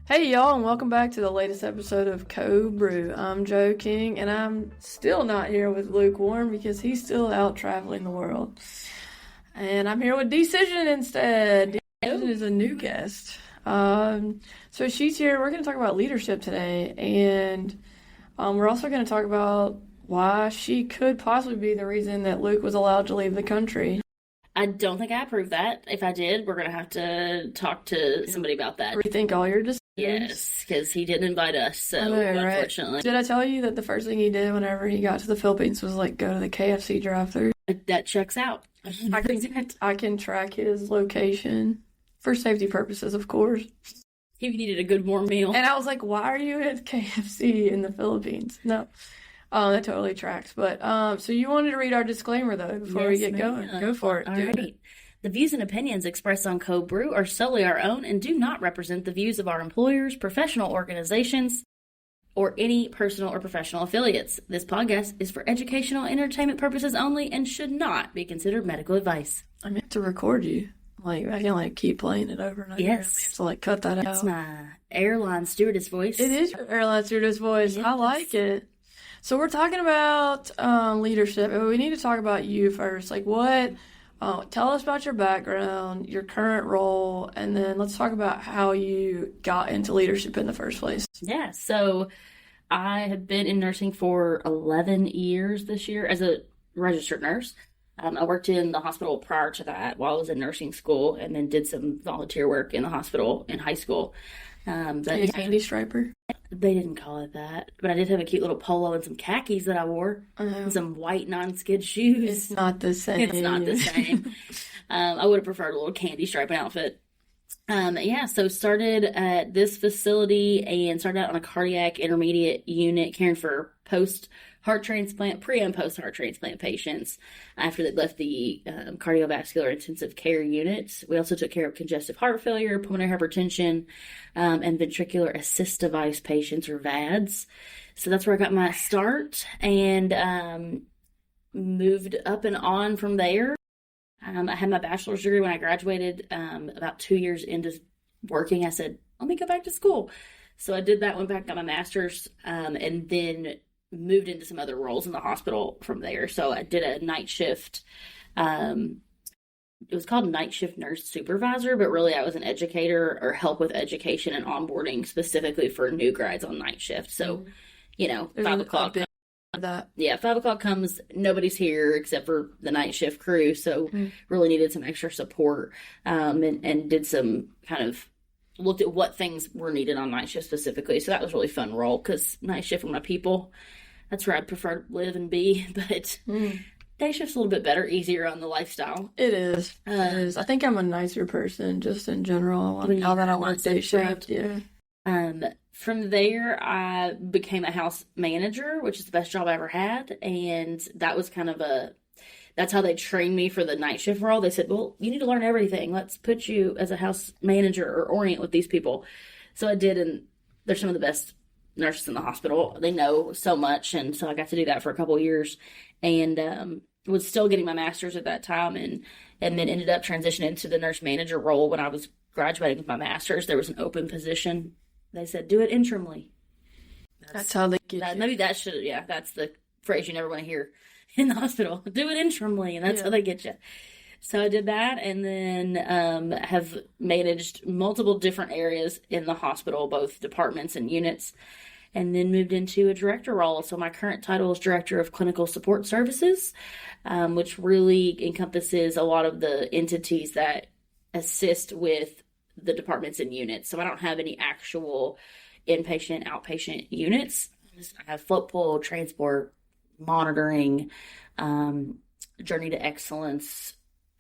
Hey y'all, and welcome back to the latest episode of Code Brew. I'm Joe King, and I'm still not here with Luke Warren because he's still out traveling the world. And I'm here with Dee Cision instead. Dee Cision is a new guest. So she's here. We're going to talk about leadership today, and we're also going to talk about why she could possibly be the reason that Luke was allowed to leave the country. I don't think I approve that. If I did, we're going to have to talk to somebody about that. Rethink all your decisions. Yes, because he didn't invite us, so I know, right? unfortunately. Did I tell you that the first thing he did whenever he got to the Philippines was like go to the KFC drive-thru? That checks out. I can track his location for safety purposes, of course. He needed a good warm meal. And I was like, why are you at KFC in the Philippines? No. That totally tracks. But so you wanted to read our disclaimer though before we get going. Go for it. All right. The views and opinions expressed on Code Brew are solely our own and do not represent the views of our employers, professional organizations, or any personal or professional affiliates. This podcast is for educational and entertainment purposes only and should not be considered medical advice. I meant to record you. Like, I can keep playing it over and over. Yes. I have to cut that out. That's my airline stewardess voice. It is your airline stewardess voice. Yes. I like it. So we're talking about leadership, and we need to talk about you first. Tell us about your background, your current role, and then let's talk about how you got into leadership in the first place. Yeah, so I have been in nursing for 11 years this year as a registered nurse. I worked in the hospital prior to that while I was in nursing school, and then did some volunteer work in the hospital in high school. Candy striper? They didn't call it that, but I did have a cute little polo and some khakis that I wore, and some white non-skid shoes. It's not the same. It's not the same. I would have preferred a little candy striping outfit. So started at this facility and started out on a cardiac intermediate unit caring for pre and post heart transplant patients after they left the cardiovascular intensive care unit. We also took care of congestive heart failure, pulmonary hypertension, and ventricular assist device patients, or VADs. So that's where I got my start, and moved up and on from there. I had my bachelor's degree when I graduated. About 2 years into working, I said, let me go back to school. So I did that, went back, got my master's, and then moved into some other roles in the hospital from there. So I did a night shift. It was called night shift nurse supervisor, but really I was an educator or help with education and onboarding specifically for new grads on night shift. So, 5 o'clock. Yeah, 5 o'clock comes, nobody's here except for the night shift crew. So really needed some extra support, and did some looked at what things were needed on night shift specifically. So that was a really fun role because night shift with my people, that's where I'd prefer to live and be. But day shift's a little bit better, easier on the lifestyle. It is. I think I'm a nicer person just in general. Now that I work day shift, yeah. From there, I became a house manager, which is the best job I ever had. And that was that's how they trained me for the night shift role. They said, well, you need to learn everything. Let's put you as a house manager or orient with these people. So I did, and they're some of the best nurses in the hospital. They know so much, and so I got to do that for a couple of years, and was still getting my master's at that time, and then ended up transitioning to the nurse manager role when I was graduating with my master's. There was an open position. They said, do it interimly. That's how they get you. Maybe that's the phrase you never want to hear in the hospital. Do it interimly, and that's how they get you. So I did that, and then have managed multiple different areas in the hospital, both departments and units, and then moved into a director role. So my current title is Director of Clinical Support Services, which really encompasses a lot of the entities that assist with the departments and units. So I don't have any actual inpatient, outpatient units. I have float pool, transport, monitoring, journey to excellence,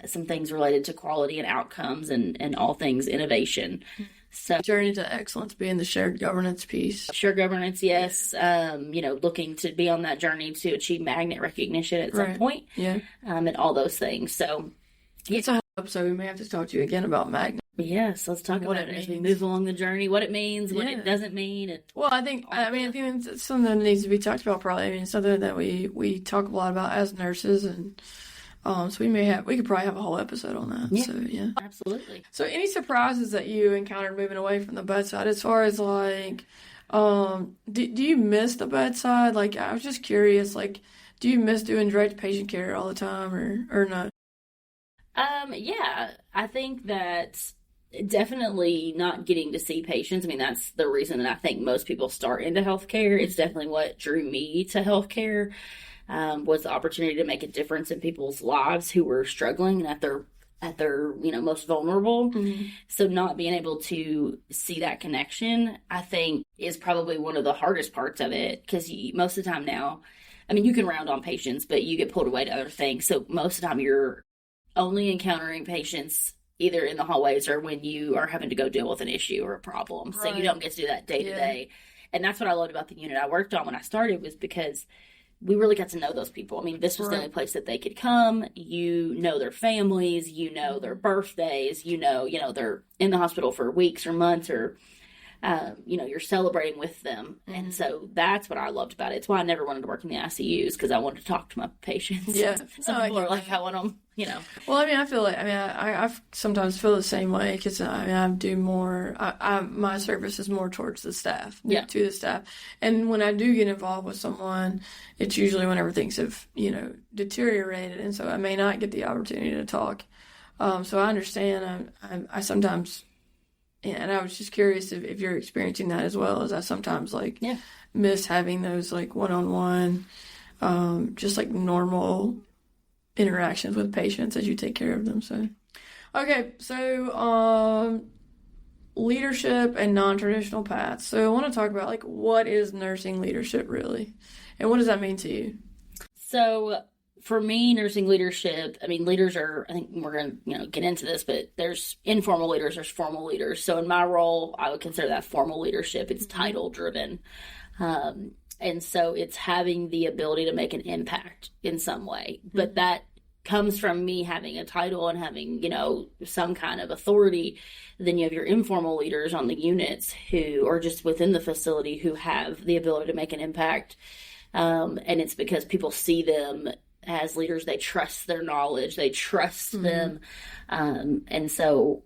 some things related to quality and outcomes, and all things innovation. So journey to excellence being the shared governance piece. Shared governance, yes. Looking to be on that journey to achieve magnet recognition at some point. Yeah. And all those things. So it's a whole episode. We may have to talk to you again about magnet. Yes, let's talk about it as we move along the journey, what it means, what it doesn't mean. I think it's something that needs to be talked about probably. Something that we talk a lot about as nurses, and So we could probably have a whole episode on that. Yeah. So yeah. Absolutely. So any surprises that you encountered moving away from the bedside as far as like, do you miss the bedside? Like, I was just curious, like, do you miss doing direct patient care all the time or no? Yeah, I think that definitely not getting to see patients. I mean, that's the reason that I think most people start into healthcare. It's definitely what drew me to healthcare, was the opportunity to make a difference in people's lives who were struggling and at their most vulnerable. Mm-hmm. So not being able to see that connection, I think, is probably one of the hardest parts of it, because most of the time now, I mean, you can round on patients, but you get pulled away to other things. So most of the time you're only encountering patients either in the hallways or when you are having to go deal with an issue or a problem. So you don't get to do that day to day. And that's what I loved about the unit I worked on when I started, was because we really got to know those people. I mean, this was the only place that they could come. You know their families, you know their birthdays, you know they're in the hospital for weeks or months, or you're celebrating with them. Mm-hmm. And so that's what I loved about it. It's why I never wanted to work in the ICUs, because I wanted to talk to my patients. Yeah. Some people are like, I want them, Well, I mean, I feel like, I sometimes feel the same way, because, I do more, my service is more towards the staff, to the staff. And when I do get involved with someone, it's usually whenever things have, deteriorated. And so I may not get the opportunity to talk. So I understand. I sometimes, and I was just curious if you're experiencing that as well, as I sometimes miss having those one-on-one, just normal interactions with patients as you take care of them. So, okay, so leadership and non-traditional paths. So I want to talk about what is nursing leadership really, and what does that mean to you? So for me, nursing leadership, I mean, leaders are, I think we're going to get into this, but there's informal leaders, there's formal leaders. So in my role, I would consider that formal leadership. It's title driven. And so it's having the ability to make an impact in some way. But that comes from me having a title and having, some kind of authority. Then you have your informal leaders on the units who are just within the facility who have the ability to make an impact. And it's because people see them as leaders. They trust their knowledge. They trust them. And so,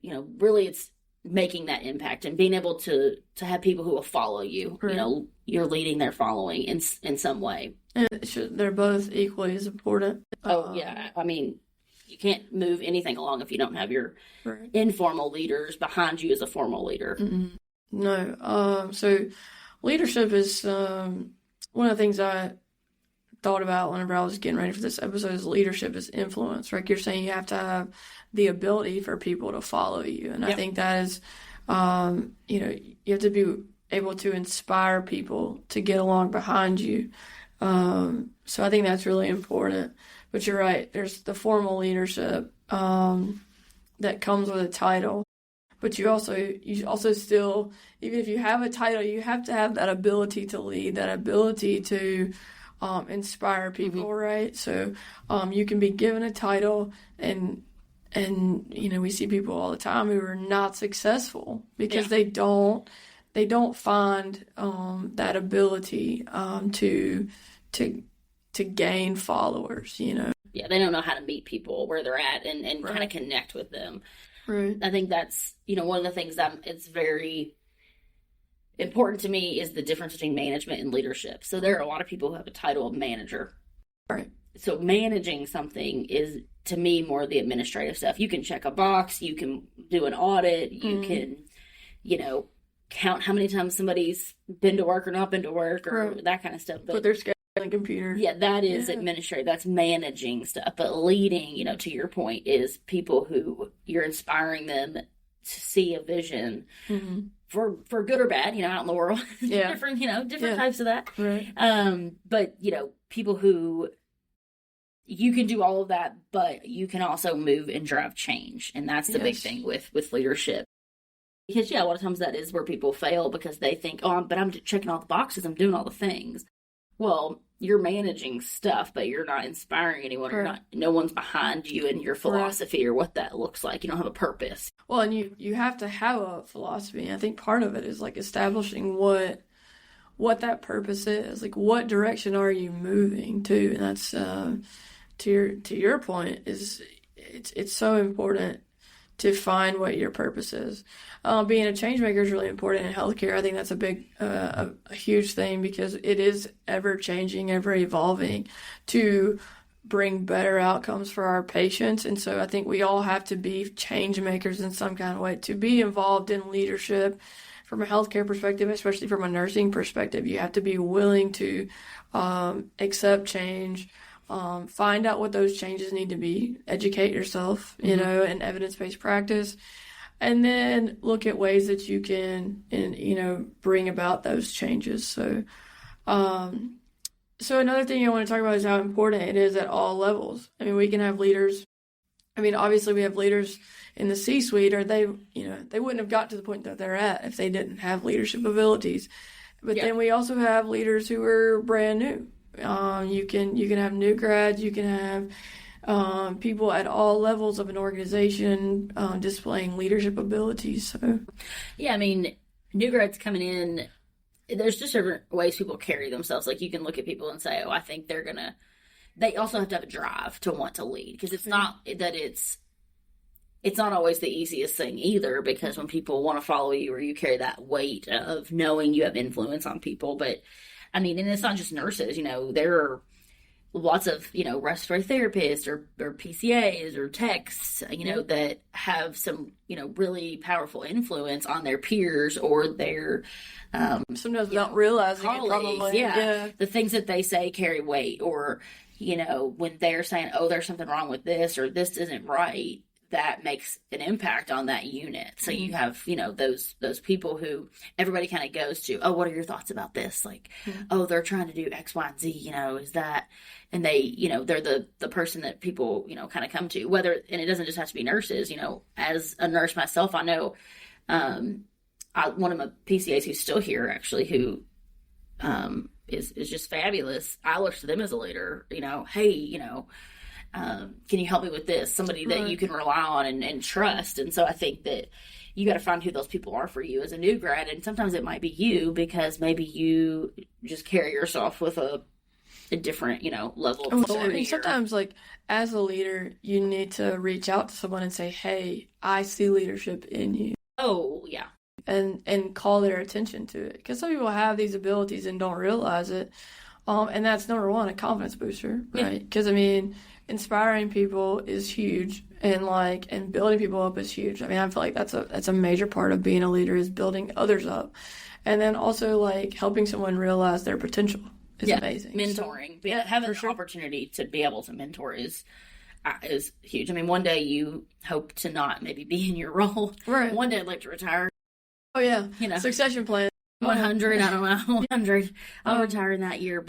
really it's making that impact and being able to have people who will follow you. Right. You're leading their following in some way. And they're both equally as important. Oh, yeah. I mean, you can't move anything along if you don't have your informal leaders behind you as a formal leader. Mm-hmm. No. So leadership is one of the things I thought about whenever I was getting ready for this episode. Is leadership is influence. Like you're saying, you have to have the ability for people to follow you. And I think that is, you have to be able to inspire people to get along behind you. So I think that's really important. But you're right. There's the formal leadership that comes with a title. But you also still, even if you have a title, you have to have that ability to lead, that ability to inspire people, right? So you can be given a title, and we see people all the time who are not successful because they don't find that ability to gain followers, Yeah, they don't know how to meet people where they're at and kind of connect with them. Right. I think that's, one of the things that it's very important to me is the difference between management and leadership. So there are a lot of people who have a title of manager. Right. So managing something is, to me, more the administrative stuff. You can check a box, you can do an audit, you can, count how many times somebody's been to work or not been to work or that kind of stuff. But put their schedule on the computer. Yeah, that is administrative. That's managing stuff. But leading, to your point, is people who you're inspiring them to see a vision for good or bad, out in the world. Yeah. different types of that. Right. But, people who you can do all of that, but you can also move and drive change. And that's the big thing with leadership. Because, a lot of times that is where people fail because they think, but I'm checking all the boxes. I'm doing all the things. Well, you're managing stuff, but you're not inspiring anyone. Right. No one's behind you and your philosophy or what that looks like. You don't have a purpose. Well, and you have to have a philosophy. I think part of it is establishing what that purpose is. What direction are you moving to? And to your point, is it's so important to find what your purpose is. Being a change maker is really important in healthcare. I think that's a huge thing, because it is ever changing, ever evolving to bring better outcomes for our patients. And so I think we all have to be change makers in some kind of way, to be involved in leadership from a healthcare perspective, especially from a nursing perspective. You have to be willing to accept change, find out what those changes need to be, educate yourself, you know, in evidence-based practice, and then look at ways that you can, bring about those changes. So, so another thing I want to talk about is how important it is at all levels. I mean, we can have leaders. I mean, obviously we have leaders in the C-suite, or they wouldn't have got to the point that they're at if they didn't have leadership abilities. But then we also have leaders who are brand new. You can have new grads, you can have people at all levels of an organization displaying leadership abilities. So, yeah, I mean, new grads coming in, there's just different ways people carry themselves. Like, you can look at people and say, oh, I think they also have to have a drive to want to lead, because it's not that it's not always the easiest thing either, because when people want to follow you, or you carry that weight of knowing you have influence on people. But I mean, and it's not just nurses, there are lots of, respiratory therapists or PCAs or techs, that have some, really powerful influence on their peers or their sometimes without realizing colleagues. It, probably. Yeah. The things that they say carry weight, or, when they're saying, oh, there's something wrong with this, or this isn't right, that makes an impact on that unit. So you have, those people who everybody kind of goes to, oh, what are your thoughts about this? Like, oh, they're trying to do X, Y, and Z, is that, and they, they're the person that people, kind of come to, and it doesn't just have to be nurses. As a nurse myself, I know, one of my PCAs who's still here, actually, who, is just fabulous. I look to them as a leader, hey, can you help me with this? Somebody that you can rely on and trust. And so I think that you got to find who those people are for you as a new grad. And sometimes it might be you, because maybe you just carry yourself with a different, level of authority. I mean, sometimes, like, as a leader, you need to reach out to someone and say, hey, I see leadership in you. Oh, yeah. And call their attention to it. Because some people have these abilities and don't realize it. And that's, number one, a confidence booster, right? Because, I mean, inspiring people is huge, and building people up is huge. I mean, I feel like that's a major part of being a leader, is building others up. And then also, like, helping someone realize their potential is amazing. Mentoring. So, having the opportunity to be able to mentor is huge. I mean, one day you hope to not maybe be in your role. Right. One day I'd like to retire. Oh, yeah. Succession plan. 100, I don't know, 100. I'll retire in that year.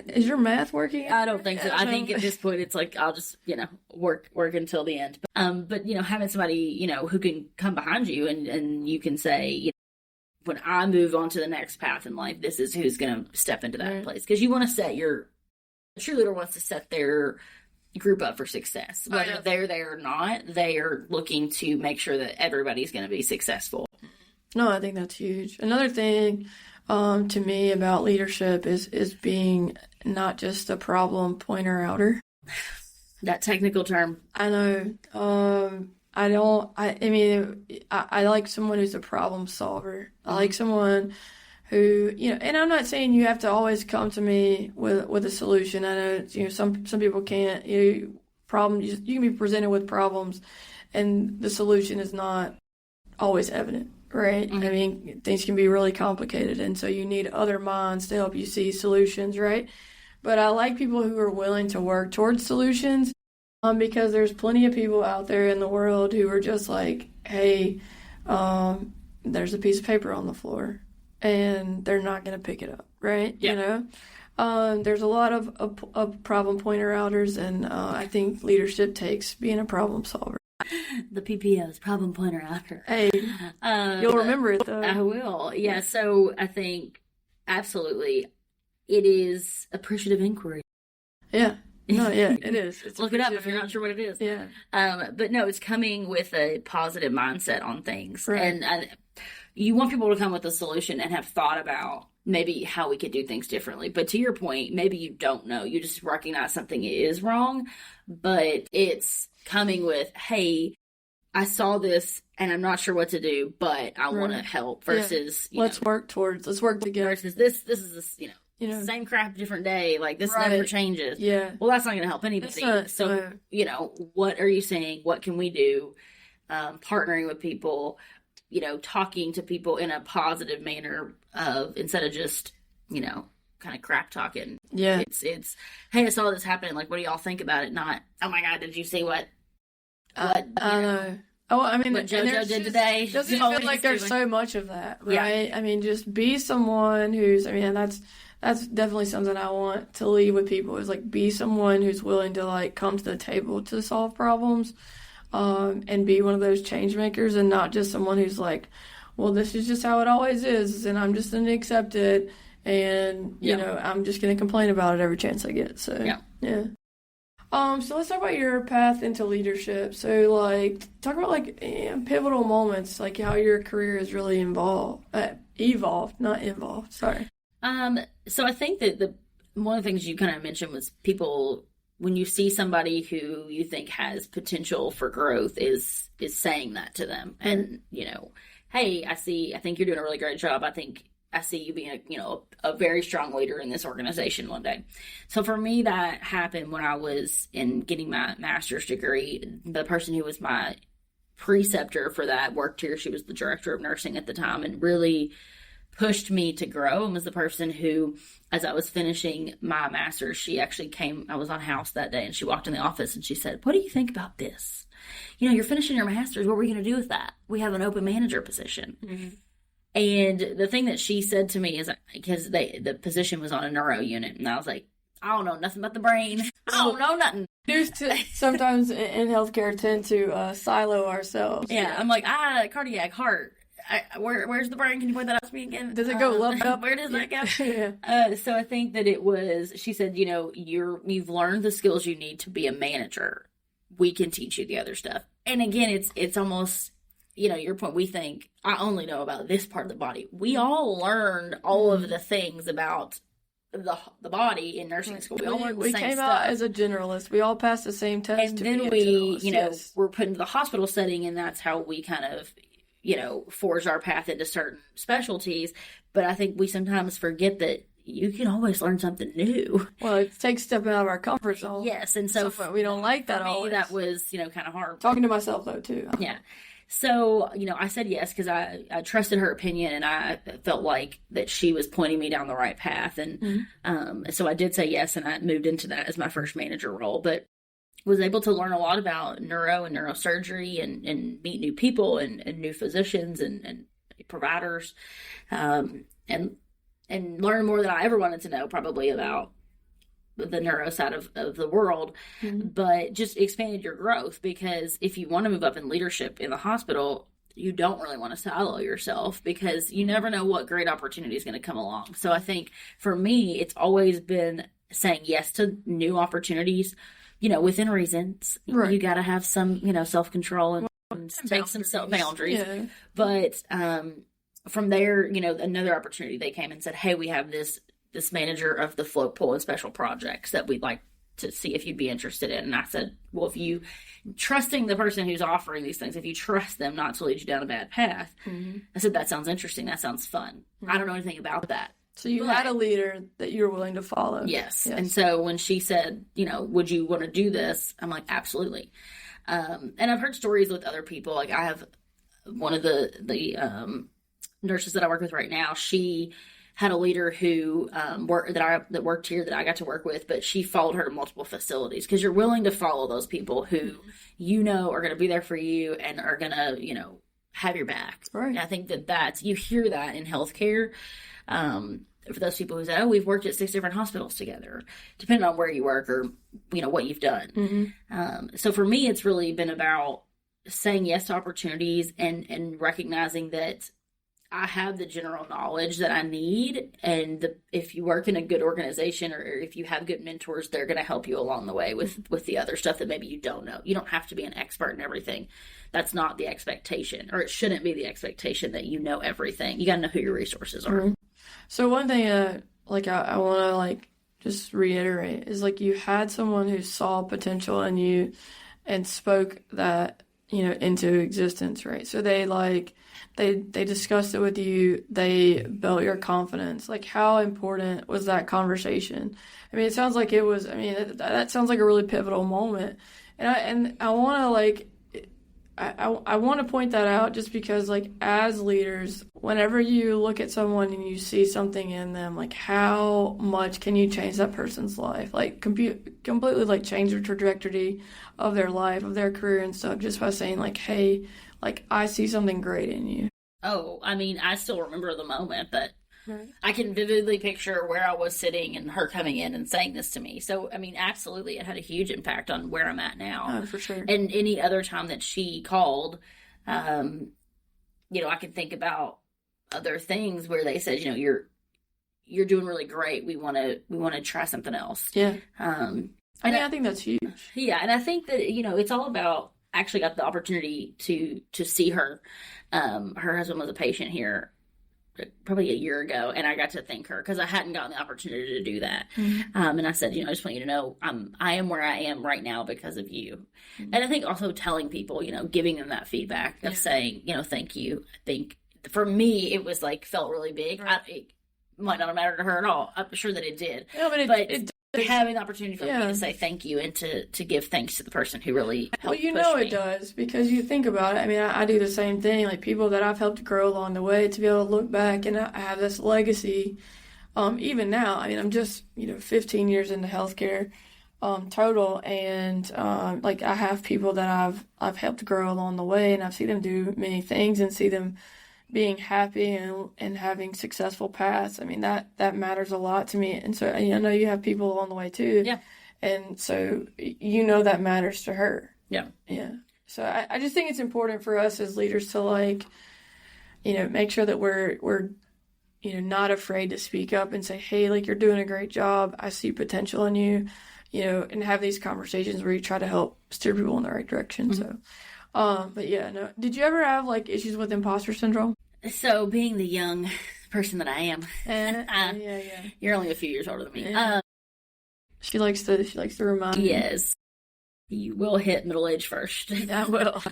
Is your math working? I don't think so. I think at this point it's like, I'll just, work until the end. But, having somebody, who can come behind you and you can say, when I move on to the next path in life, this is who's going to step into that place. Because you want to set a cheerleader wants to set their group up for success. Whether they're there or not, they are looking to make sure that everybody's going to be successful. No, I think that's huge. Another thing to me about leadership is being not just a problem pointer outer. That technical term. I know. I like someone who's a problem solver. I like someone who, and I'm not saying you have to always come to me with a solution. I know, some people can't. You can be presented with problems, and the solution is not always evident. Right? I mean, things can be really complicated, and so you need other minds to help you see solutions, right? But I like people who are willing to work towards solutions, because there's plenty of people out there in the world who are just like, hey, there's a piece of paper on the floor, and they're not going to pick it up, right? Yeah. There's a lot of problem pointer outers, and I think leadership takes being a problem solver. The PPO's problem pointer outer. Hey, you'll remember it though. I will. Yeah. So I think absolutely, it is appreciative inquiry. Yeah. No. Yeah. It is. It's Look it up if you're not sure what it is. Yeah. But no, it's coming with a positive mindset on things, right. And you want people to come with a solution and have thought about maybe how we could do things differently. But to your point, maybe you don't know. You just recognize something is wrong, but it's coming with, hey, I saw this and I'm not sure what to do, but I want to help versus, let's work together. Versus this is, same crap, different day. Like, this never changes. Yeah. Well, that's not going to help anybody. What are you saying? What can we do? Partnering with people, talking to people in a positive manner instead of just, kind of crap talking. Yeah. It's, hey, I saw this happening. Like, what do y'all think about it? Not, oh my God, did you see what I know. Oh, I mean, what JoJo did today? Doesn't it feel like there's so much of that, right? Yeah. I mean, just be someone who's, that's definitely something I want to leave with people, is like, be someone who's willing to like come to the table to solve problems, and be one of those change makers, and not just someone who's like, well, this is just how it always is, and I'm just going to accept it, and, I'm just going to complain about it every chance I get. So, yeah. So let's talk about your path into leadership. So, like, talk about, like, pivotal moments, like how your career has really evolved, not involved. Sorry. So I think that one of the things you kind of mentioned was people, when you see somebody who you think has potential for growth, is saying that to them. And, hey, I think you're doing a really great job. I see you being a very strong leader in this organization one day. So for me, that happened when I was getting my master's degree. The person who was my preceptor for that worked here. She was the director of nursing at the time, and really pushed me to grow, and was the person who, as I was finishing my master's, she actually came, I was on house that day, and she walked in the office and she said, what do you think about this? You're finishing your master's. What are we going to do with that? We have an open manager position. Mm-hmm. And the thing that she said to me is, because the position was on a neuro unit, and I was like, I don't know nothing about the brain. I don't know nothing. Sometimes in healthcare tend to silo ourselves. Yeah, I'm like, cardiac, heart. Where's the brain? Can you point that out to me again? Does it go up? Where does that go? Yeah. So I think that she said, you've learned the skills you need to be a manager. We can teach you the other stuff. And again, it's almost, your point, we think, I only know about this part of the body. We all learned all of the things about the body in nursing school. We all learned the same came stuff. Out as a generalist. We all passed the same test. And then we, we're put into the hospital setting, and that's how we kind of, forge our path into certain specialties. But I think we sometimes forget that you can always learn something new. Well, it takes stepping out of our comfort zone. Yes, and so we don't like that always. That was, kind of hard. Talking to myself, though, too. Yeah. So, I said yes because I trusted her opinion, and I felt like that she was pointing me down the right path. And so I did say yes, and I moved into that as my first manager role. But was able to learn a lot about neuro and neurosurgery, and meet new people and new physicians and providers, and learn more than I ever wanted to know, probably, about the neuro side of the world. Mm-hmm. But just expanded your growth, because if you want to move up in leadership in the hospital, you don't really want to silo yourself, because you never know what great opportunity is going to come along. So I think for me, it's always been saying yes to new opportunities, within reasons. Right. You got to have some, self-control and take some self-boundaries. Yeah. But from there, another opportunity, they came and said, hey, we have this manager of the float pool and special projects that we'd like to see if you'd be interested in. And I said, well, if you, trusting the person who's offering these things, if you trust them not to lead you down a bad path, I said, that sounds interesting. That sounds fun. I don't know anything about that. So you had a leader that you were willing to follow. Yes. And so when she said, would you want to do this? I'm like, absolutely. And I've heard stories with other people. Like, I have one of the nurses that I work with right now. She had a leader who that worked here that I got to work with, but she followed her to multiple facilities, because you're willing to follow those people who are going to be there for you and are going to have your back. Right. And I think that's you hear that in healthcare. For those people who say, oh, we've worked at 6 different hospitals together, depending on where you work or what you've done. So for me, it's really been about saying yes to opportunities and recognizing that I have the general knowledge that I need, and if you work in a good organization or if you have good mentors, they're going to help you along the way with the other stuff that maybe you don't know. You don't have to be an expert in everything. That's not the expectation, or it shouldn't be the expectation that you know everything. You got to know who your resources are. Mm-hmm. So one thing, I want to just reiterate is you had someone who saw potential in you and spoke that, into existence, right? So they they discussed it with you. They built your confidence. How important was that conversation? I mean, it sounds like it was. I mean, that sounds like a really pivotal moment. And I want to I want to point that out just because, as leaders, whenever you look at someone and you see something in them, how much can you change that person's life? Completely, change the trajectory of their life, of their career and stuff, just by saying, hey, I see something great in you. Oh, I mean, I still remember the moment, but Right. I can vividly picture where I was sitting and her coming in and saying this to me. So, I mean, absolutely, it had a huge impact on where I'm at now. Oh, for sure. And any other time that she called, I can think about other things where they said, you're doing really great. We want to try something else. Yeah. I think that's huge. Yeah, and I think that it's all about. Actually, got the opportunity to see her. Her husband was a patient here probably a year ago, and I got to thank her because I hadn't gotten the opportunity to do that. Mm-hmm. And I said, I just want you to know I am where I am right now because of you. Mm-hmm. And I think also telling people, giving them that feedback of saying, thank you. I think for me, it was felt really big. Right. It might not have mattered to her at all. I'm sure that it did. No, but it having the opportunity for me to say thank you and to give thanks to the person who really helped push me. It does, because you think about it. I mean, I do the same thing. People that I've helped grow along the way, to be able to look back and I have this legacy. Even now, I mean, I'm just 15 years into healthcare total, and I have people that I've helped grow along the way, and I've seen them do many things and see them being happy and having successful paths. I mean, that matters a lot to me. And so, I know you have people along the way too. Yeah. And so, that matters to her. Yeah. Yeah. So I just think it's important for us as leaders to make sure that we're not afraid to speak up and say, hey, you're doing a great job. I see potential in you, and have these conversations where you try to help steer people in the right direction. Mm-hmm. So, but yeah, no. Did you ever have issues with imposter syndrome? So, being the young person that I am, yeah. You're only a few years older than me. Yeah. She likes to remind me. Yes, you will hit middle age first. I will.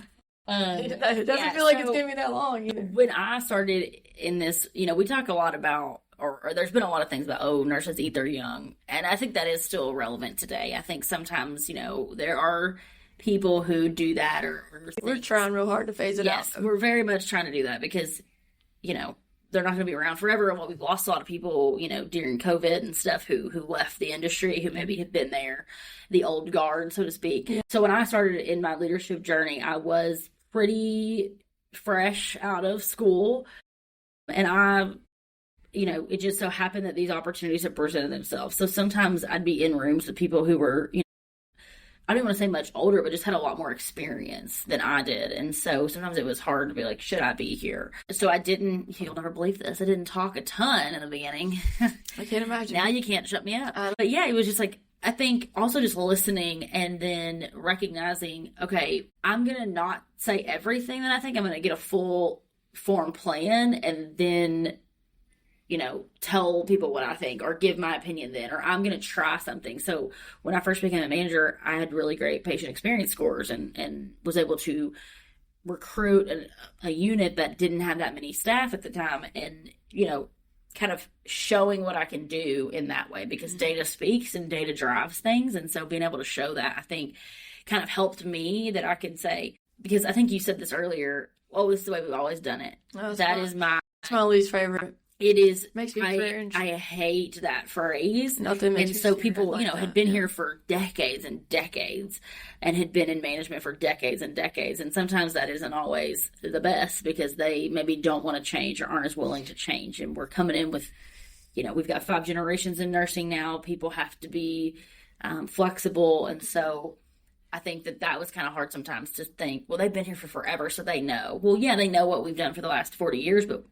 It doesn't feel like it's gonna be that long either. When I started in this, we talk a lot about, or there's been a lot of things about, nurses eat their young, and I think that is still relevant today. I think sometimes, there are people who do that, or we're trying real hard to phase it out. Yes, we're very much trying to do that because, they're not going to be around forever. And we've lost a lot of people, during COVID and stuff who left the industry, who maybe had been there, the old guard, so to speak. Yeah. So when I started in my leadership journey, I was pretty fresh out of school, and it just so happened that these opportunities have presented themselves. So sometimes I'd be in rooms with people who were, I didn't want to say much older, but just had a lot more experience than I did. And so sometimes it was hard to be like, should I be here? So I didn't, you'll never believe this, I didn't talk a ton in the beginning. I can't imagine. Now you can't shut me up. But yeah, it was just I think also just listening and then recognizing, okay, I'm going to not say everything that I think. I'm going to get a full form plan and then, tell people what I think or give my opinion then, or I'm going to try something. So when I first became a manager, I had really great patient experience scores and was able to recruit a unit that didn't have that many staff at the time, and, kind of showing what I can do in that way, because data speaks and data drives things. And so being able to show that, I think, kind of helped me, that I could say, because I think you said this earlier, oh, this is the way we've always done it. It's my least favorite. It is. Makes me cringe. I hate that phrase. Nothing makes and me so people, like had been here for decades and decades, and had been in management for decades and decades. And sometimes that isn't always the best, because they maybe don't want to change or aren't as willing to change. And we're coming in with, we've got 5 generations in nursing now. People have to be flexible, and so I think that was kind of hard sometimes to think, well, they've been here for forever, so they know. Well, yeah, they know what we've done for the last 40 years, but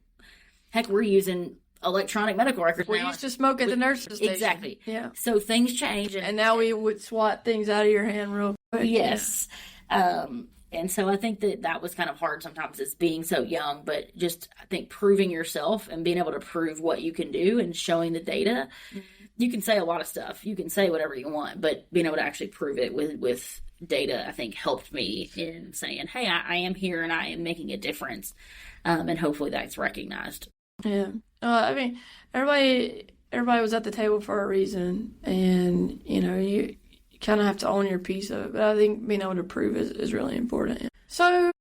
Heck, we're using electronic medical records We now. used to smoke at the nurse's station. Exactly. Yeah. So things change. And now we would swat things out of your hand real quick. Yes. And so I think that was kind of hard sometimes as being so young, but just I think proving yourself and being able to prove what you can do and showing the data. You can say a lot of stuff. You can say whatever you want, but being able to actually prove it with data, I think helped me in saying, hey, I am here and I am making a difference. And hopefully that's recognized. Yeah. I mean, everybody was at the table for a reason, and, you kind of have to own your piece of it, but I think being able to prove is really important. So,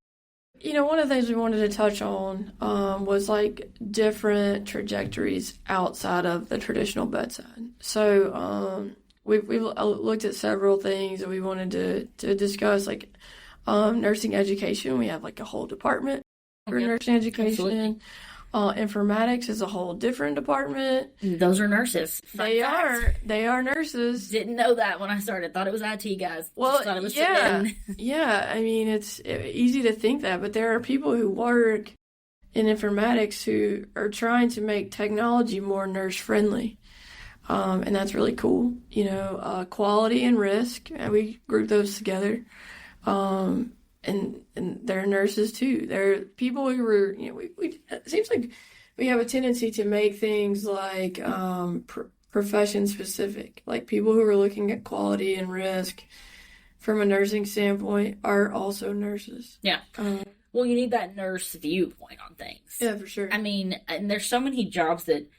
one of the things we wanted to touch on was like different trajectories outside of the traditional bedside. So we've looked at several things that we wanted to discuss, like nursing education. We have like a whole department for nursing education. Absolutely. Informatics is a whole different department. Those are nurses. They are nurses. Didn't know that when I started. Thought it was IT guys. Well, Just thought it was yeah. I mean, it's easy to think that, but there are people who work in informatics who are trying to make technology more nurse friendly, and that's really cool. Quality and risk. We group those together. And they're nurses too. They're people who were, it seems like we have a tendency to make things like profession specific. Like people who are looking at quality and risk from a nursing standpoint are also nurses. Yeah. Well, you need that nurse viewpoint on things. Yeah, for sure. I mean, and there's so many jobs that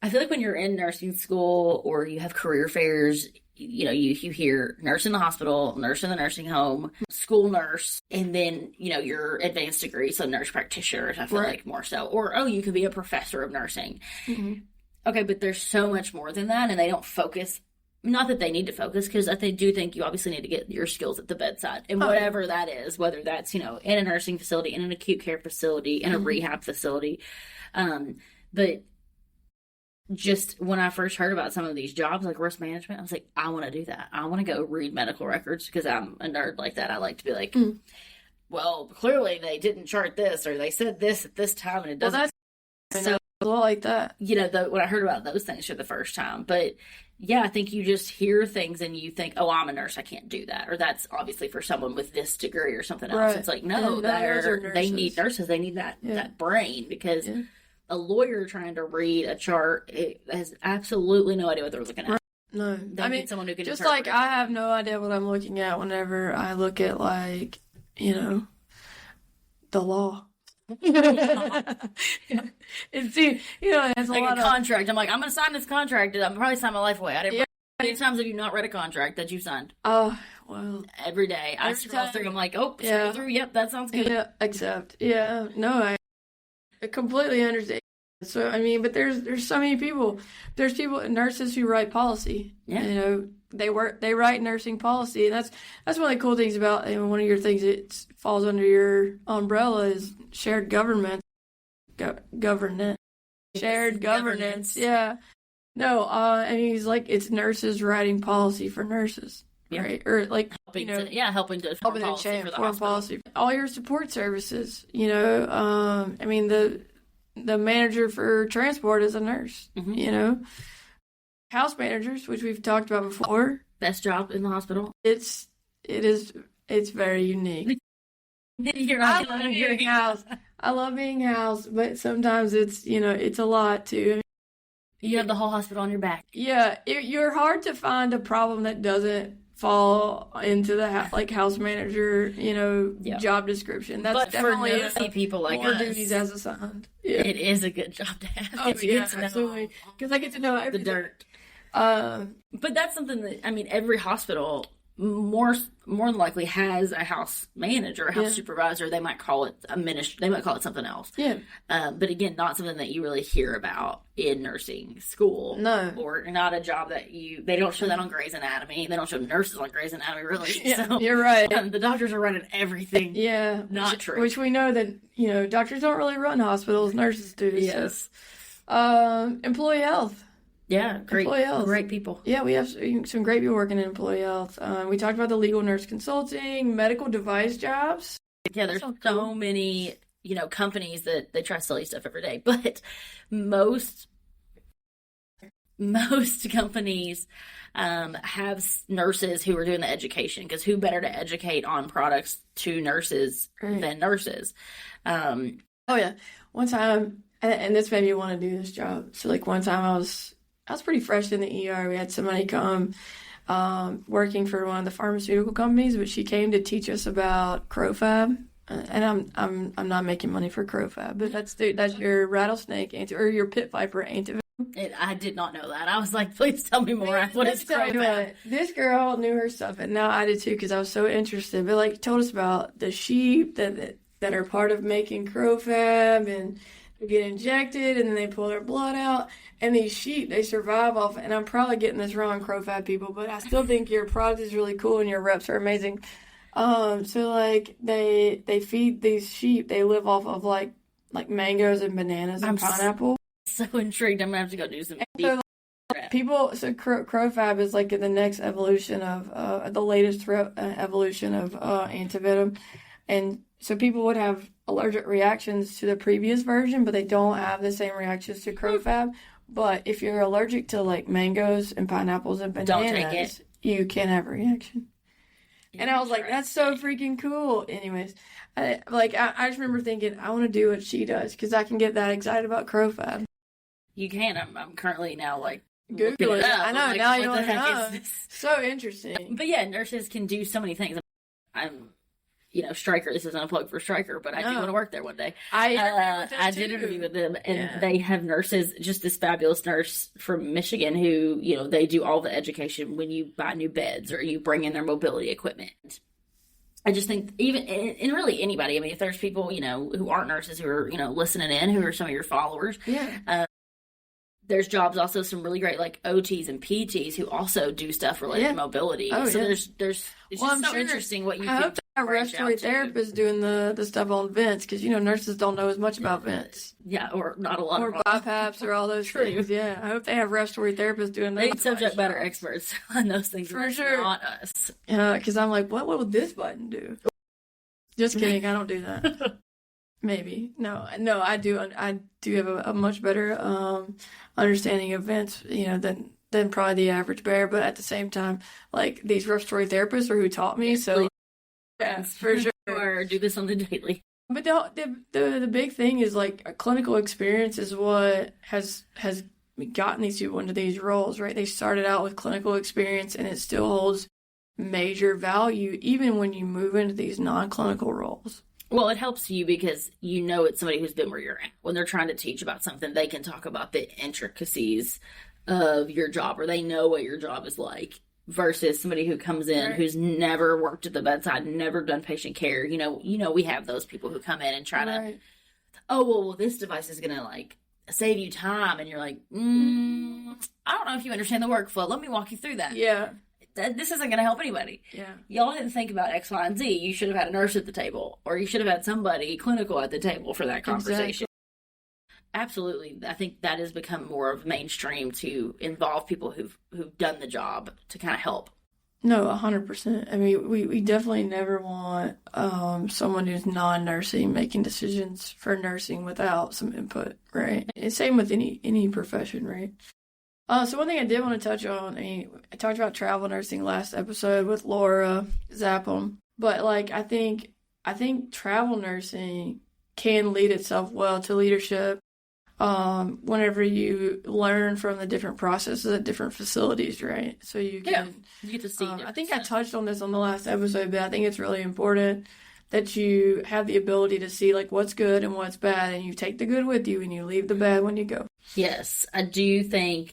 I feel like when you're in nursing school or you have career fairs, you hear nurse in the hospital, nurse in the nursing home, school nurse, and then, your advanced degree, so nurse practitioner, I feel like more so. Or, you could be a professor of nursing. Mm-hmm. Okay, but there's so much more than that, and they don't focus. Not that they need to focus, because I do think you obviously need to get your skills at the bedside, and whatever that is, whether that's, in a nursing facility, in an acute care facility, in a rehab facility. But just when I first heard about some of these jobs, like risk management, I was like, I want to do that. I want to go read medical records because I'm a nerd like that. I like to be like, well, clearly they didn't chart this, or they said this at this time, and it doesn't. Well, that's a lot like that. When I heard about those things for the first time. But yeah, I think you just hear things and you think, oh, I'm a nurse, I can't do that. Or that's obviously for someone with this degree or something else. It's like, no, they need nurses. They need that brain, because a lawyer trying to read a chart, it has absolutely no idea what they're looking at. No. They need someone who can just interpret like I have no idea what I'm looking at whenever I look at, like, the law. It's it's like a contract. I'm like, I'm going to sign this contract. I'm probably sign my life away. How many times have you not read a contract that you signed? Oh, well. Every day. I scroll through. I'm like, scroll through. Yep, that sounds good. Yeah, accept. Yeah, no, I completely understand. So, I mean, but there's so many people. There's nurses who write policy. Yeah. They write nursing policy, and that's one of the cool things about, one of your things that falls under your umbrella is shared governance. Shared governance. Yeah. No, I mean, it's nurses writing policy for nurses. Yeah. Right? Or like, helping to form policy for the hospital. All your support services, I mean, the manager for transport is a nurse, House managers, which we've talked about before. Best job in the hospital. It's very unique. I love being house. I love being house, but sometimes it's a lot too. I mean, you have the whole hospital on your back. Yeah, you're hard to find a problem that doesn't fall into the house manager, job description. That's definitely for nosy people like more us. Duties as assigned. Yeah. It is a good job to have. Oh, absolutely. Because I get to know everything. The dirt. But that's something that, I mean, every hospital more than likely has a house manager, a house supervisor. They might call it they might call it something else. Yeah. But again, not something that you really hear about in nursing school. No. Or not a job that they don't show that on Grey's Anatomy. They don't show nurses on Grey's Anatomy, really. Yeah, so, you're right. The doctors are running everything. Yeah. Not true. Which we know that, doctors don't really run hospitals, nurses do. Yes. So. Employee health. Yeah, great people. Yeah, we have some great people working in employee health. We talked about the legal nurse consulting, medical device jobs. Yeah, there's so many companies that they try to sell you stuff every day, but most companies have nurses who are doing the education, because who better to educate on products to nurses than nurses? Oh yeah, one time, and this made me want to do this job. So like one time I was pretty fresh in the ER. We had somebody come working for one of the pharmaceutical companies, but she came to teach us about CroFab. And I'm not making money for CroFab, but that's your rattlesnake or your pit viper antivenom. I did not know that. I was like, please tell me more. What is CroFab? This girl knew her stuff, and now I did too, because I was so interested. But like, told us about the sheep that are part of making CroFab, and they get injected, and then they pull their blood out. And these sheep, they survive off. And I'm probably getting this wrong, CroFab people, but I still think your product is really cool and your reps are amazing. So like they feed these sheep. They live off of like mangoes and bananas and pineapple. So intrigued. I'm gonna have to go do some. So CroFab is like the next evolution of the latest evolution of antivenom, and so people would have allergic reactions to the previous version, but they don't have the same reactions to CroFab. But if you're allergic to like mangoes and pineapples and bananas, you can have a reaction. And I was like, that's so freaking cool. Anyways, I just remember thinking, I want to do what she does, because I can get that excited about CroFab. You can. I'm currently now like Googling it. I know. Like, now you want to know. So interesting. But yeah, nurses can do so many things. I'm Stryker. This isn't a plug for Stryker, but I do want to work there one day. I did interview with them, and they have nurses, just this fabulous nurse from Michigan who, they do all the education when you buy new beds or you bring in their mobility equipment. I just think even, and really anybody, I mean, if there's people, who aren't nurses who are, listening in, who are some of your followers. Yeah. There's jobs also, some really great like OTs and PTs who also do stuff related to mobility. So there's it's just so interesting what you can. I hope that respiratory therapist doing the stuff on vents, because nurses don't know as much about vents. Yeah, or not a lot. Or BiPAPs or all those things. Yeah, I hope they have respiratory therapists doing that. They need subject matter experts on those things. For sure. Not us. Because I'm like, what will this button do? Just kidding. I don't do that. Maybe. No, I do have a much better understanding of vents, than probably the average bear. But at the same time, like, these respiratory therapists are who taught me, so yeah, for sure. Or do this on the daily. But the big thing is, like, a clinical experience is what has gotten these people into these roles, right? They started out with clinical experience, and it still holds major value even when you move into these non-clinical roles. Well, it helps you because it's somebody who's been where you're at. When they're trying to teach about something, they can talk about the intricacies of your job, or they know what your job is like, versus somebody who comes in who's never worked at the bedside, never done patient care. We have those people who come in and try to, this device is going to like save you time. And you're like, I don't know if you understand the workflow. Let me walk you through that. Yeah. This isn't going to help anybody. Yeah. Y'all didn't think about X, Y, and Z. You should have had a nurse at the table, or you should have had somebody clinical at the table for that conversation. Exactly. Absolutely. I think that has become more of mainstream to involve people who've done the job to kind of help. No, 100%. I mean, we definitely never want someone who's non-nursing making decisions for nursing without some input, right? And same with any profession, right? So one thing I did want to touch on, I talked about travel nursing last episode with Laura Zapham, but like I think travel nursing can lead itself well to leadership whenever you learn from the different processes at different facilities, right? So you get to see. I think I touched on this on the last episode, but I think it's really important that you have the ability to see like what's good and what's bad, and you take the good with you and you leave the bad when you go. Yes, I do think,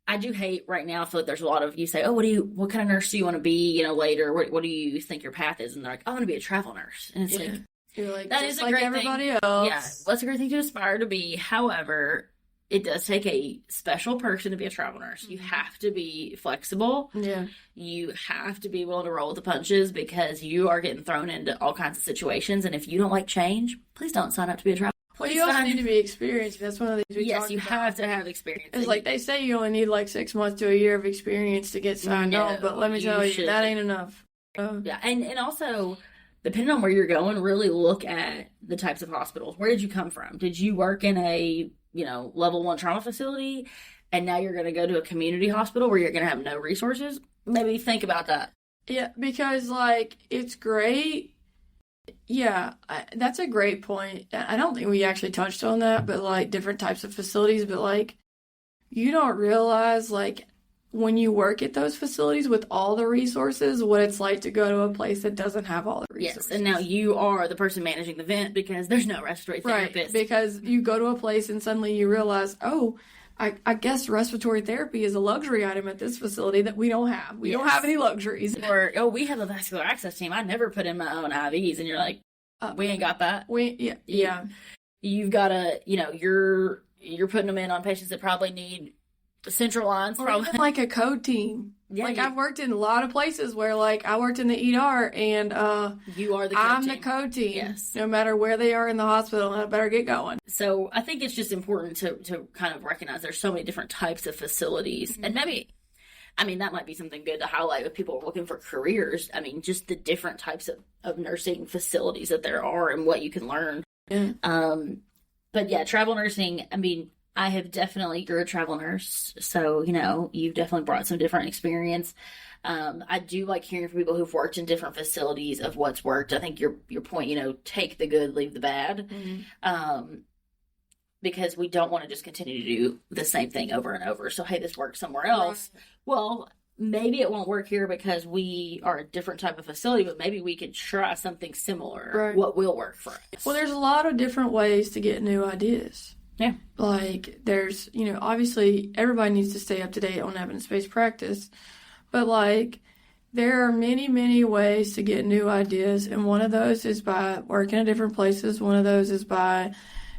I do hate right now, I feel like there's a lot of, you say, oh, what kind of nurse do you want to be, later? What do you think your path is? And they're like, I want to be a travel nurse. And it's like, you're like, that is a like great everybody thing. else. Yeah, that's a great thing to aspire to be. However, it does take a special person to be a travel nurse. You have to be flexible. Yeah. You have to be willing to roll with the punches, because you are getting thrown into all kinds of situations. And if you don't like change, please don't sign up to be a travel nurse. Well, you also need to be experienced. That's one of the things we talked about. Yes, you have to have experience. It's like they say you only need like 6 months to a year of experience to get signed on, but let me tell you, that ain't enough. Yeah, and also depending on where you're going, really look at the types of hospitals. Where did you come from? Did you work in a, level 1 trauma facility, and now you're going to go to a community hospital where you're going to have no resources? Maybe think about that. Yeah, because, it's great. Yeah, that's a great point. I don't think we actually touched on that, but, different types of facilities. But, you don't realize, when you work at those facilities with all the resources, what it's like to go to a place that doesn't have all the resources. Yes, and now you are the person managing the vent because there's no respiratory therapist. Right, because you go to a place and suddenly you realize, I guess respiratory therapy is a luxury item at this facility that we don't have. We don't have any luxuries. Or, we have a vascular access team. I never put in my own IVs. And you're like, we ain't got that. Yeah. You've got to, you're putting them in on patients that probably need central lines. Or even a code team. Yeah, I've worked in a lot of places where, I worked in the ER, and you are the code team. The code team. Yes. No matter where they are in the hospital, I better get going. So I think it's just important to kind of recognize there's so many different types of facilities. Mm-hmm. And maybe, that might be something good to highlight if people are looking for careers. Just the different types of nursing facilities that there are and what you can learn. Yeah. But yeah, travel nursing, you're a travel nurse, so, you've definitely brought some different experience. I do like hearing from people who've worked in different facilities of what's worked. I think your point, take the good, leave the bad. Mm-hmm. Because we don't want to just continue to do the same thing over and over. So, hey, this works somewhere else. Right. Well, maybe it won't work here because we are a different type of facility, but maybe we could try something similar. Right. What will work for us? Well, there's a lot of different ways to get new ideas. Yeah. There's, obviously everybody needs to stay up to date on evidence-based practice, but there are many, many ways to get new ideas. And one of those is by working at different places. One of those is by,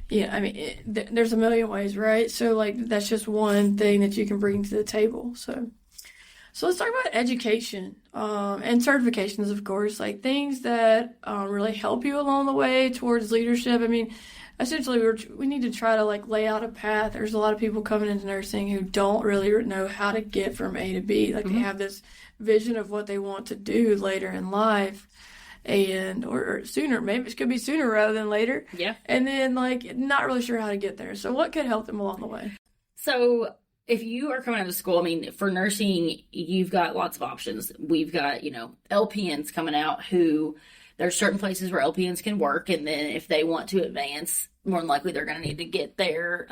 there's a million ways, right? So that's just one thing that you can bring to the table. So let's talk about education, and certifications, of course, things that really help you along the way towards leadership. Essentially, we need to try to lay out a path. There's a lot of people coming into nursing who don't really know how to get from A to B. Mm-hmm. They have this vision of what they want to do later in life, or sooner. Maybe it could be sooner rather than later. Yeah. And then not really sure how to get there. So what could help them along the way? So if you are coming out of school, for nursing, you've got lots of options. We've got LPNs coming out who. There's certain places where LPNs can work, and then if they want to advance, more than likely they're going to need to get their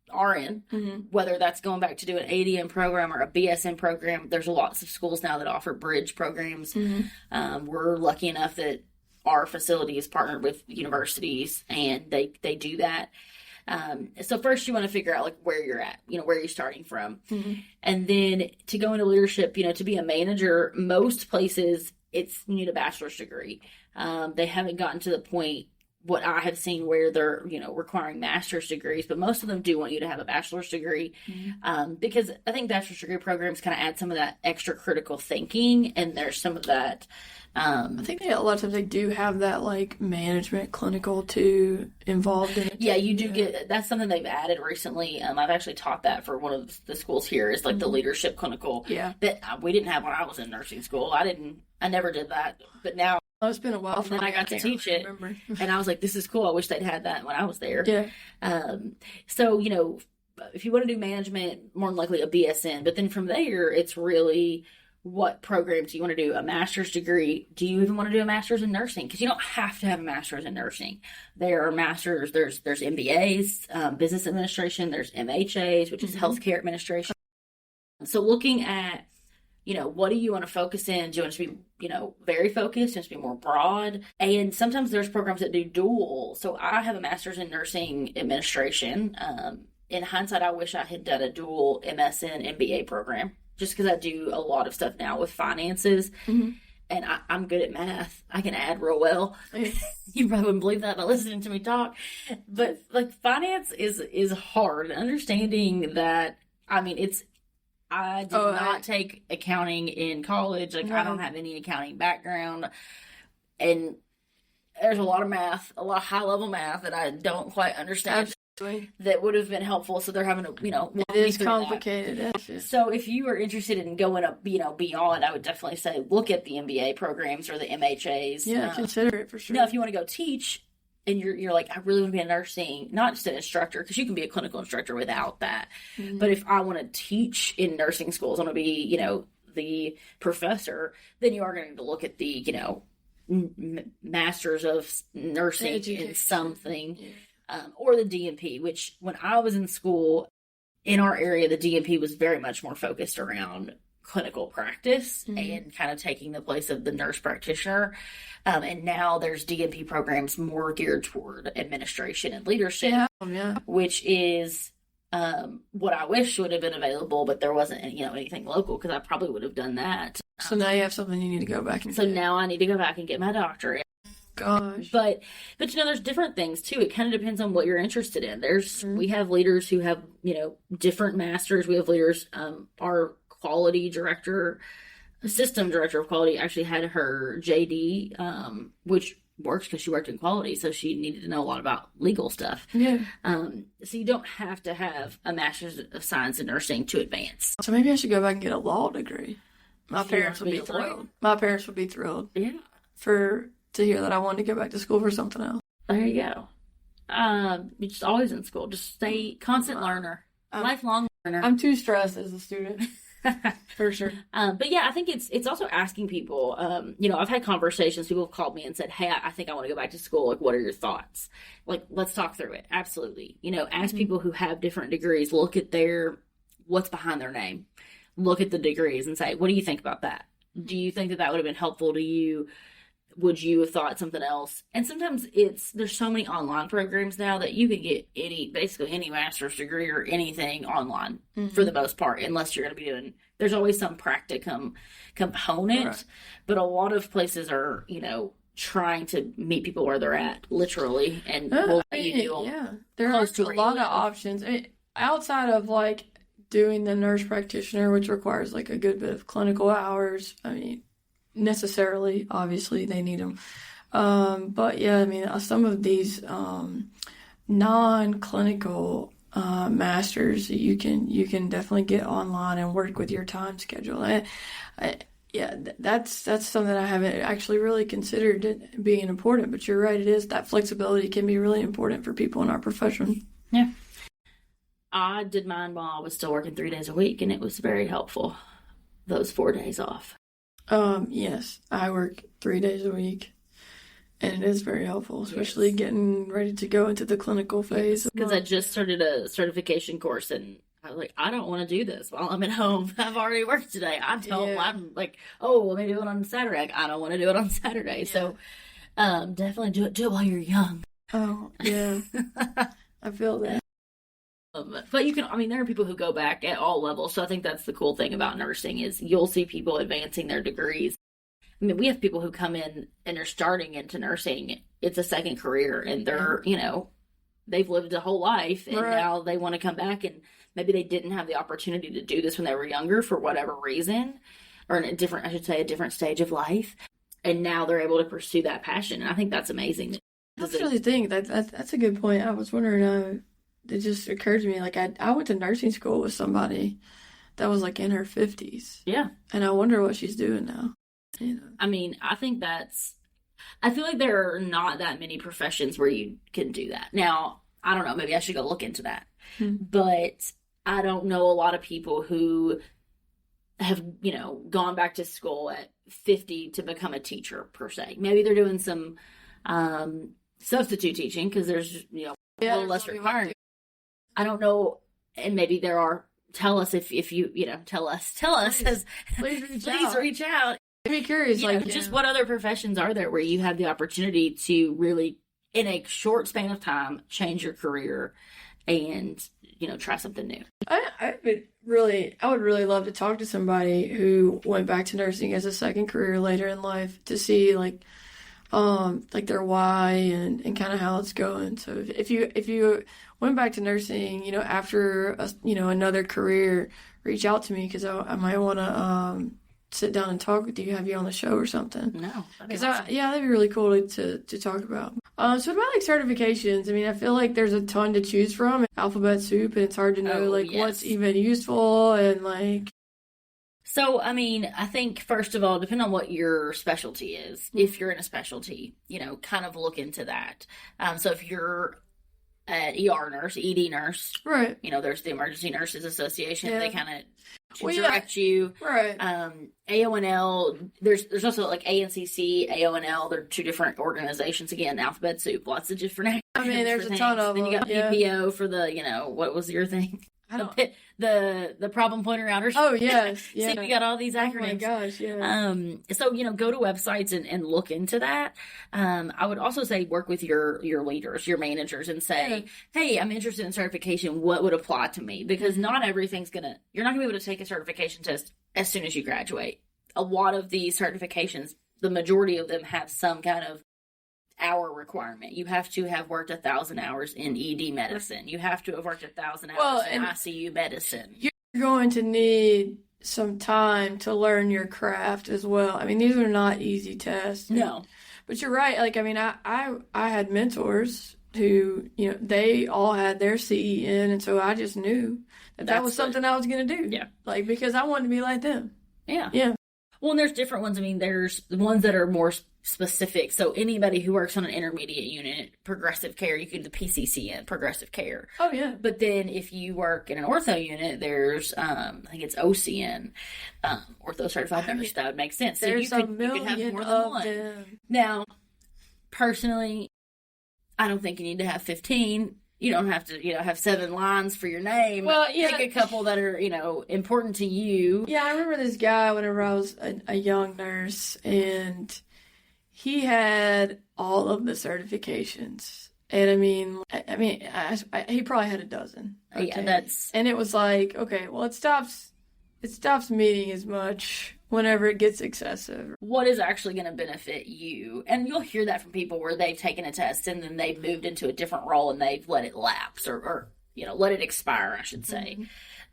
RN, mm-hmm. whether that's going back to do an ADM program or a BSN program. There's lots of schools now that offer bridge programs. Mm-hmm. We're lucky enough that our facility is partnered with universities, and they do that. So first you want to figure out where you're at, where you're starting from. Mm-hmm. And then to go into leadership, to be a manager, most places you need a bachelor's degree. They haven't gotten to the point, what I have seen, where they're, requiring master's degrees, but most of them do want you to have a bachelor's degree. Mm-hmm. Because I think bachelor's degree programs kind of add some of that extra critical thinking, and there's some of that. I think a lot of times they do have that management clinical too involved in it. Yeah, you do get, that's something they've added recently. I've actually taught that for one of the schools here, is mm-hmm. the leadership clinical. Yeah. That we didn't have when I was in nursing school. I never did that, but now. It's been a while. And then I got to teach it, and I was like, this is cool. I wish they'd had that when I was there. Yeah. So, if you want to do management, more than likely a BSN, but then from there, it's really, what programs do you want to do? A master's degree? Do you even want to do a master's in nursing? Because you don't have to have a master's in nursing. There are masters, there's MBAs, business administration, there's MHAs, which is mm-hmm. healthcare administration. So looking at, what do you want to focus in? Do you want to be, very focused? Do you want to be more broad? And sometimes there's programs that do dual. So I have a master's in nursing administration. In hindsight, I wish I had done a dual MSN MBA program, just because I do a lot of stuff now with finances. Mm-hmm. And I'm good at math. I can add real well. You probably wouldn't believe that by listening to me talk. But finance is hard. Understanding that, I did not take accounting in college. I don't have any accounting background. And there's a lot of math, a lot of high-level math that I don't quite understand. that would have been helpful. So they're having to, walk It me is through complicated. that. So if you are interested in going up, beyond, I would definitely say look at the MBA programs or the MHAs. Yeah, consider it for sure. Now, if you want to go teach and you're like, I really want to be a nursing, not just an instructor, because you can be a clinical instructor without that. Mm-hmm. But if I want to teach in nursing schools, I want to be, the professor, then you are going to look at the, masters of nursing in something. Yeah. Or the DNP, which when I was in school in our area, the DNP was very much more focused around clinical practice and kind of taking the place of the nurse practitioner. And now there's DNP programs more geared toward administration and leadership, which is what I wish would have been available, but there wasn't anything local, because I probably would have done that. So now you have something you need to go back and get. Now I need to go back and get my doctorate. Gosh. But there's different things too. It kind of depends on what you're interested in. We have leaders who have, different masters. We have leaders, our quality director, system director of quality actually had her JD, which works because she worked in quality. So she needed to know a lot about legal stuff. Yeah. So you don't have to have a master's of science in nursing to advance. So maybe I should go back and get a law degree. My parents would be thrilled. My parents would be thrilled. Yeah. To hear that I wanted to go back to school for something else. There you go. You're just always in school. Just stay constant learner, lifelong learner. I'm too stressed as a student, for sure. But yeah, I think it's also asking people. I've had conversations. People have called me and said, "Hey, I think I want to go back to school. Like, what are your thoughts? Like, let's talk through it." Absolutely. Ask people who have different degrees. Look at what's behind their name. Look at the degrees and say, "What do you think about that? Do you think that would have been helpful to you? Would you have thought something else?" And sometimes there's so many online programs now that you can get basically any master's degree or anything online for the most part, unless you're going to be doing, there's always some practicum component, right. But a lot of places are, trying to meet people where they're at, literally, and will let you do there are a lot of options. Outside of like doing the nurse practitioner, which requires like a good bit of clinical hours. Necessarily, obviously they need them, but yeah, some of these non-clinical masters you can definitely get online and work with your time schedule. That's something I haven't actually really considered being important, but you're right, it is. That flexibility can be really important for people in our profession. Yeah, I did mine while I was still working 3 days a week, and it was very helpful, those 4 days off. Yes, I work 3 days a week, and it is very helpful, especially getting ready to go into the clinical phase. Because I just started a certification course, and I was like, I don't want to do this while I'm at home. I've already worked today. I'm like, let me do it on Saturday. Like, I don't want to do it on Saturday. Yeah. So, definitely do it while you're young. Oh, yeah. I feel that. But you can, there are people who go back at all levels. So I think that's the cool thing about nursing is you'll see people advancing their degrees. We have people who come in and are starting into nursing. It's a second career, and they're, they've lived a whole life, and now they want to come back, and maybe they didn't have the opportunity to do this when they were younger for whatever reason, or a different stage of life. And now they're able to pursue that passion. And I think that's amazing. I really think that's a good point. I was wondering, it just occurred to me, like I went to nursing school with somebody that was like in her 50s. Yeah. And I wonder what she's doing now. I think I feel like there are not that many professions where you can do that. Now, I don't know, maybe I should go look into that. But I don't know a lot of people who have, gone back to school at 50 to become a teacher per se. Maybe they're doing some substitute teaching because there's, a little less required. I don't know, and maybe there are. Tell us if you tell us please reach out. I'd be curious, just what other professions are there where you have the opportunity to really, in a short span of time, change your career and try something new. I would really love to talk to somebody who went back to nursing as a second career later in life to see like their why and kind of how it's going. So if you went back to nursing, after another career, reach out to me because I might want to sit down and talk with you, have you on the show or something. No, because that'd be really cool to talk about. So what about like certifications? I mean, I feel like there's a ton to choose from. Alphabet soup, and it's hard to know what's even useful and like. So, I mean, I think first of all, depending on what your specialty is, if you're in a specialty, kind of look into that. So if you're an ER nurse, ED nurse, right? There's the Emergency Nurses Association. Yeah. They kind of direct you, right? AONL. There's also like ANCC, AONL. They're two different organizations. Again, alphabet soup, lots of different acronyms. I mean, there's a ton of them. Then you got PPO for the, what was your thing? The problem pointer outers. Oh, yes. Yeah. So you got all these acronyms. Oh, my gosh, yeah. So, go to websites and look into that. I would also say work with your leaders, your managers, and say, hey, I'm interested in certification. What would apply to me? Because not everything's you're not going to be able to take a certification test as soon as you graduate. A lot of these certifications, the majority of them have some kind of hour requirement. You have to have worked 1,000 hours in ED medicine. You have to have worked 1,000 hours in ICU medicine. You're going to need some time to learn your craft as well. I mean, these are not easy tests. No. But you're right. Like, I mean, I had mentors who, they all had their CEN, and so I just knew that was something I was going to do. Yeah. Like, because I wanted to be like them. Yeah. Yeah. Well, and there's different ones. I mean, there's the ones that are more specific. So anybody who works on an intermediate unit, progressive care, you could do the PCCN, progressive care. Oh, yeah. But then if you work in an ortho unit, there's, I think it's OCN, ortho certified nurse. That would make sense. So there's you could have more than one. Them. Now, personally, I don't think you need to have 15. You don't have to, have 7 lines for your name. Well, yeah. Pick a couple that are, important to you. Yeah, I remember this guy whenever I was a young nurse, and he had all of the certifications. And I mean, he probably had a dozen. Yeah, and it was like, okay, well, it stops meaning as much whenever it gets excessive. What is actually going to benefit you? And you'll hear that from people where they've taken a test and then they've moved into a different role and they've let it lapse or let it expire, I should say.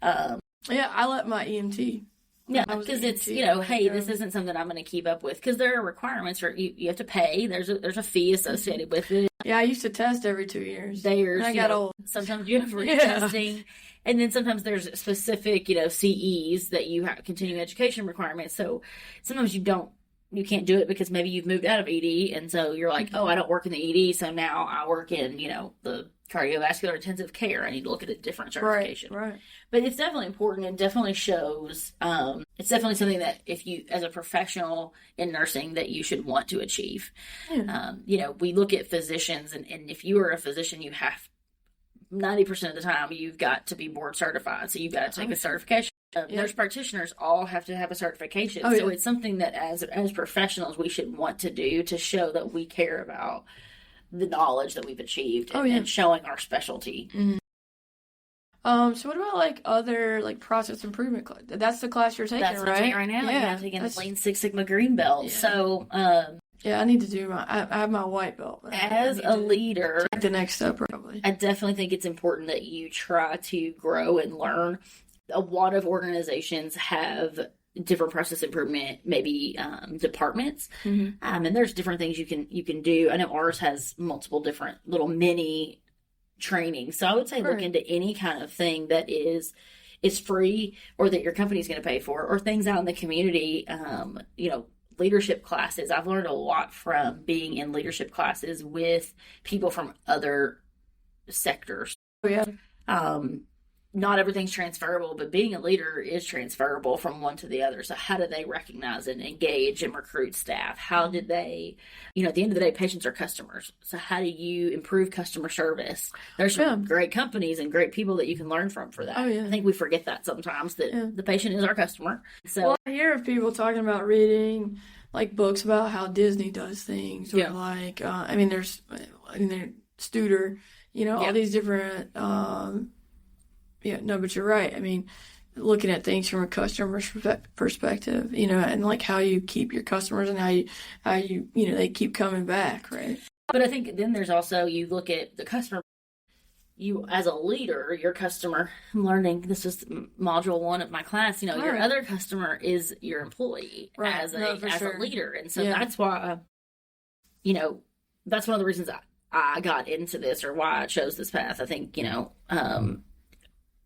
Yeah, I let my EMT. Yeah, because it's, hey, this isn't something I'm going to keep up with. Because there are requirements, or you have to pay. There's a fee associated with it. Yeah, I used to test every 2 years. I got old. Sometimes you have retesting. And then sometimes there's specific, CEs that you have, continuing education requirements. So sometimes you can't do it because maybe you've moved out of ED. And so you're like, oh, I don't work in the ED. So now I work in, the cardiovascular intensive care. I need to look at a different certification. Right. But it's definitely important and definitely shows, it's definitely something that if you, as a professional in nursing, that you should want to achieve. Yeah. We look at physicians and if you are a physician, you have 90% of the time you've got to be board certified. So you've got to take a certification. Nurse practitioners all have to have a certification. So it's something that as professionals we should want to do to show that we care about the knowledge that we've achieved and showing our specialty. Mm-hmm. So what about like other like process improvement class? That's the class you're taking, right? That's what I'm taking right now. Yeah, I'm taking a Lean Six Sigma Green Belt. Yeah. So I need to do I have my white belt. As a leader, take the next step probably. I definitely think it's important that you try to grow and learn. A lot of organizations have different process improvement, maybe departments, and there's different things you can do. I know ours has multiple different little mini trainings, so I would say look into any kind of thing that is free or that your company's going to pay for, or things out in the community. Leadership classes. I've learned a lot from being in leadership classes with people from other sectors. Not everything's transferable, but being a leader is transferable from one to the other. So how do they recognize and engage and recruit staff? How did they, at the end of the day, patients are customers. So how do you improve customer service? There's some great companies and great people that you can learn from for that. I think we forget that sometimes, that the patient is our customer. So I hear of people talking about reading like books about how Disney does things, or like, there's Studer, all these different, but you're right. I mean, looking at things from a customer perspective, and like how you keep your customers and how you they keep coming back, right? But I think then there's also, you look at the customer, you as a leader, your customer, I'm learning, this is module 1 of my class, your other customer is your employee as a leader. And so that's why, that's one of the reasons I got into this or why I chose this path. I think,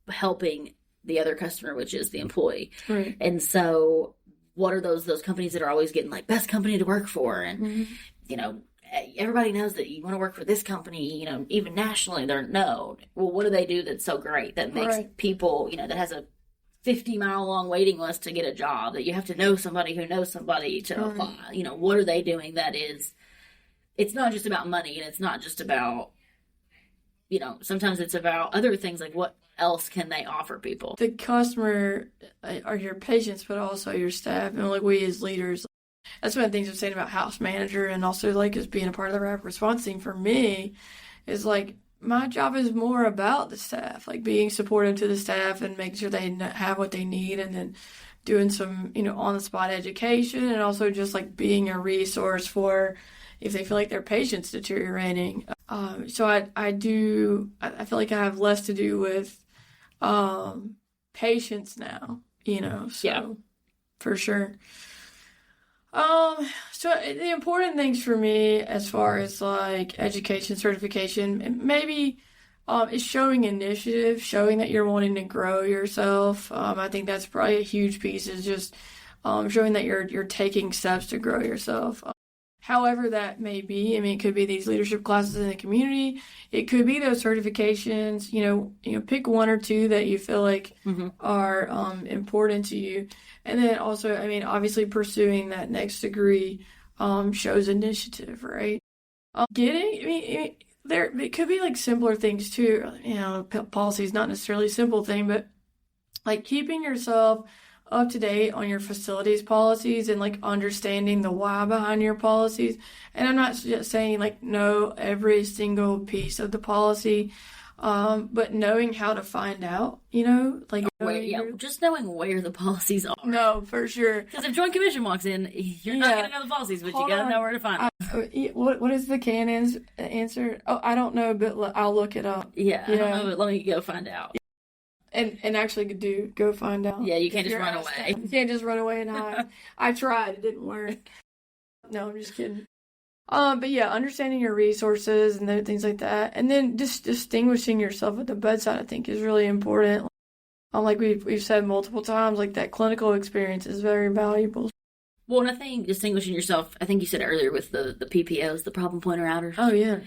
helping the other customer, which is the employee. Right. And so what are those companies that are always getting like best company to work for? And, everybody knows that you want to work for this company, even nationally, they're known. Well, what do they do that's so great that makes people, that has a 50-mile long waiting list to get a job, that you have to know somebody who knows somebody to apply? What are they doing that is, it's not just about money, and it's not just about, sometimes it's about other things, like what else can they offer people? The customer are your patients, but also your staff. And like we as leaders, that's one of the things I'm saying about house manager, and also like as being a part of the rapid response team for me is like my job is more about the staff, like being supportive to the staff and making sure they have what they need, and then doing some, on the spot education, and also just like being a resource for if they feel like their patient's deteriorating. So I feel like I have less to do with patients now, so for sure. So the important things for me as far as like education, certification, maybe is showing initiative, showing that you're wanting to grow yourself. I think that's probably a huge piece, is just showing that you're taking steps to grow yourself. However that may be. I mean, it could be these leadership classes in the community. It could be those certifications. Pick one or two that you feel like are important to you. And then also, I mean, obviously pursuing that next degree shows initiative, right? It could be like simpler things too. Policy is not necessarily a simple thing, but like keeping yourself up to date on your facilities policies and like understanding the why behind your policies. And I'm not just saying like know every single piece of the policy, but knowing how to find out, just knowing where the policies are. No, for sure. Because if Joint Commission walks in, you're not going to know the policies, but you got to know where to find them. What is the canon's answer? Oh, I don't know, but I'll look it up. Yeah, I don't know, but let me go find out. And actually go find out. Yeah, you can't just run away. You can't just run away and hide. I tried. It didn't work. No, I'm just kidding. But yeah, understanding your resources and things like that. And then just distinguishing yourself at the bedside, I think, is really important. Like we've said multiple times, like that clinical experience is very valuable. Well, and I think distinguishing yourself, I think you said earlier with the PPOs, the problem pointer outers. Oh, yeah.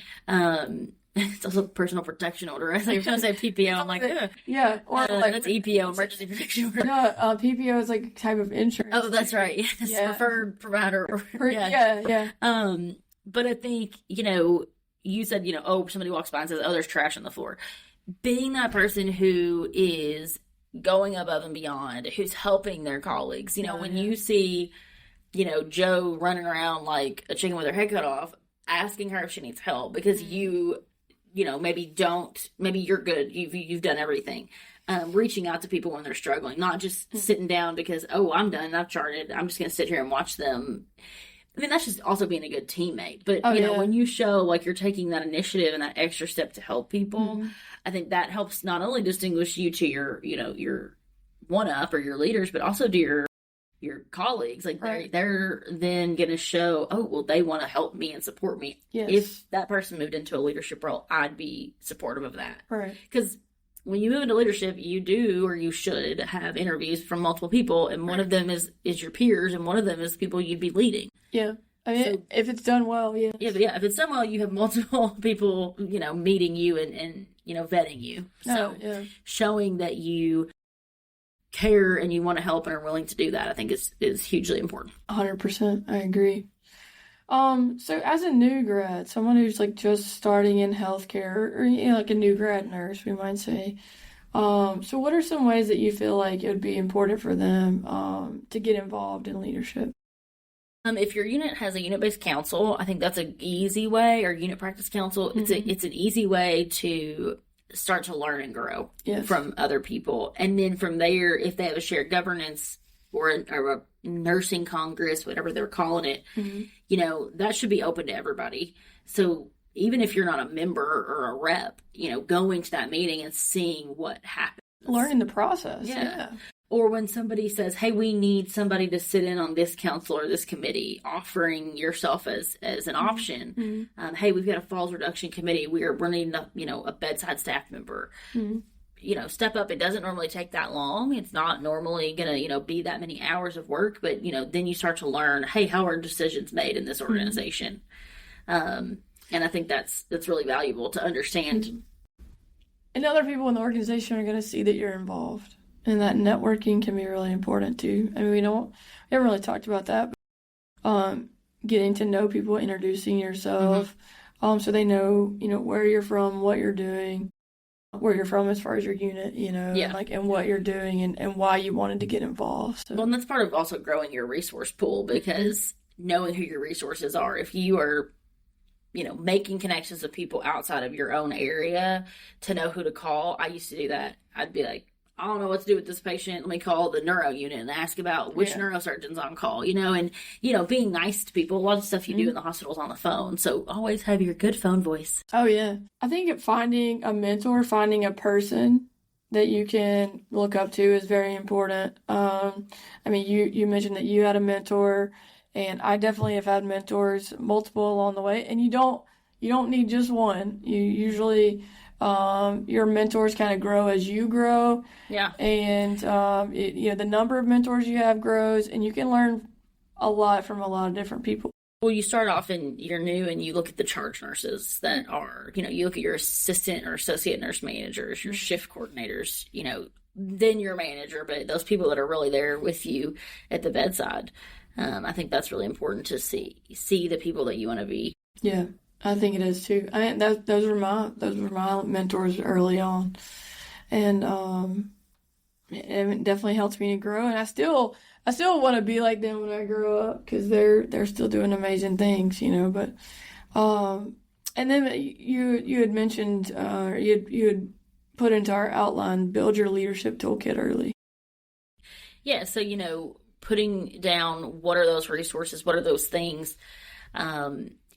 It's also personal protection order. I thought you were going to say PPO. I'm like, ugh. Yeah. Or that's EPO, emergency protection order. No, PPO is like a type of insurance. Oh, that's right. Yes. Yeah. Preferred provider. Yeah. But I think, you said, somebody walks by and says, oh, there's trash on the floor. Being that person who is going above and beyond, who's helping their colleagues, when you see, Joe running around like a chicken with her head cut off, asking her if she needs help because maybe you're good. You've done everything. Reaching out to people when they're struggling, not just sitting down because, oh, I'm done. I've charted. I'm just going to sit here and watch them. I mean, that's just also being a good teammate. But, when you show like you're taking that initiative and that extra step to help people, I think that helps not only distinguish you to your one-up or your leaders, but also to your colleagues. Like they're then going to show, oh, well, they want to help me and support me. Yes. If that person moved into a leadership role, I'd be supportive of that. Right. Because when you move into leadership, you do, or you should have interviews from multiple people. And one of them is your peers. And one of them is people you'd be leading. Yeah. I mean, if it's done well, yeah. Yeah, but if it's done well, you have multiple people, meeting you and vetting you. So showing that you care and you want to help and are willing to do that, I think is hugely important. 100%. I agree. So as a new grad, someone who's like just starting in healthcare or like a new grad nurse, we might say. So what are some ways that you feel like it would be important for them to get involved in leadership? If your unit has a unit-based council, I think that's an easy way, or unit practice council. It's an easy way to start to learn and grow from other people. And then from there, if they have a shared governance or a nursing congress, whatever they're calling it, that should be open to everybody. So even if you're not a member or a rep, going to that meeting and seeing what happens. Learning the process. Yeah. Or when somebody says, hey, we need somebody to sit in on this council or this committee, offering yourself as an option. Hey, we've got a falls reduction committee. We're needing a bedside staff member. Step up. It doesn't normally take that long. It's not normally going to, be that many hours of work. But, then you start to learn, hey, how are decisions made in this organization? And I think that's really valuable to understand. And other people in the organization are going to see that you're involved. And that networking can be really important too. I mean, we haven't really talked about that, but getting to know people, introducing yourself, so they know, where you're from, what you're doing, where you're from as far as your unit, and what you're doing and why you wanted to get involved. So. Well, and that's part of also growing your resource pool, because knowing who your resources are, if you are making connections with people outside of your own area to know who to call. I used to do that. I'd be like, I don't know what to do with this patient. Let me call the neuro unit and ask about which neurosurgeon's on call, and being nice to people. A lot of stuff you do in the hospital's on the phone. So always have your good phone voice. Oh, yeah. I think finding a mentor, finding a person that you can look up to is very important. You mentioned that you had a mentor, and I definitely have had mentors, multiple along the way. And you don't need just one. You usually... your mentors kind of grow as you grow. Yeah. And, the number of mentors you have grows, and you can learn a lot from a lot of different people. Well, you start off and you're new, and you look at the charge nurses that are, you look at your assistant or associate nurse managers, your shift coordinators, then your manager, but those people that are really there with you at the bedside. I think that's really important to see the people that you want to be. Yeah. I think it is too. Those were my mentors early on, and it definitely helped me to grow. And I still want to be like them when I grow up, because they're still doing amazing things, But and then you had mentioned you had put into our outline, build your leadership toolkit early. Yeah. So putting down what are those resources, what are those things.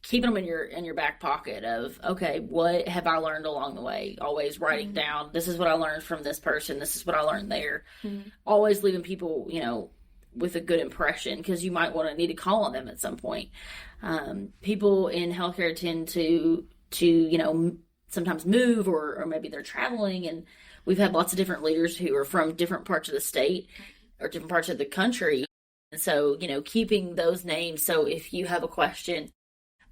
Keeping them in your back pocket of, okay, what have I learned along the way? Always writing down, this is what I learned from this person. This is what I learned there. Always leaving people, with a good impression, because you might want to need to call on them at some point. People in healthcare tend to sometimes move, or maybe they're traveling, and we've had lots of different leaders who are from different parts of the state or different parts of the country. And so, keeping those names. So if you have a question,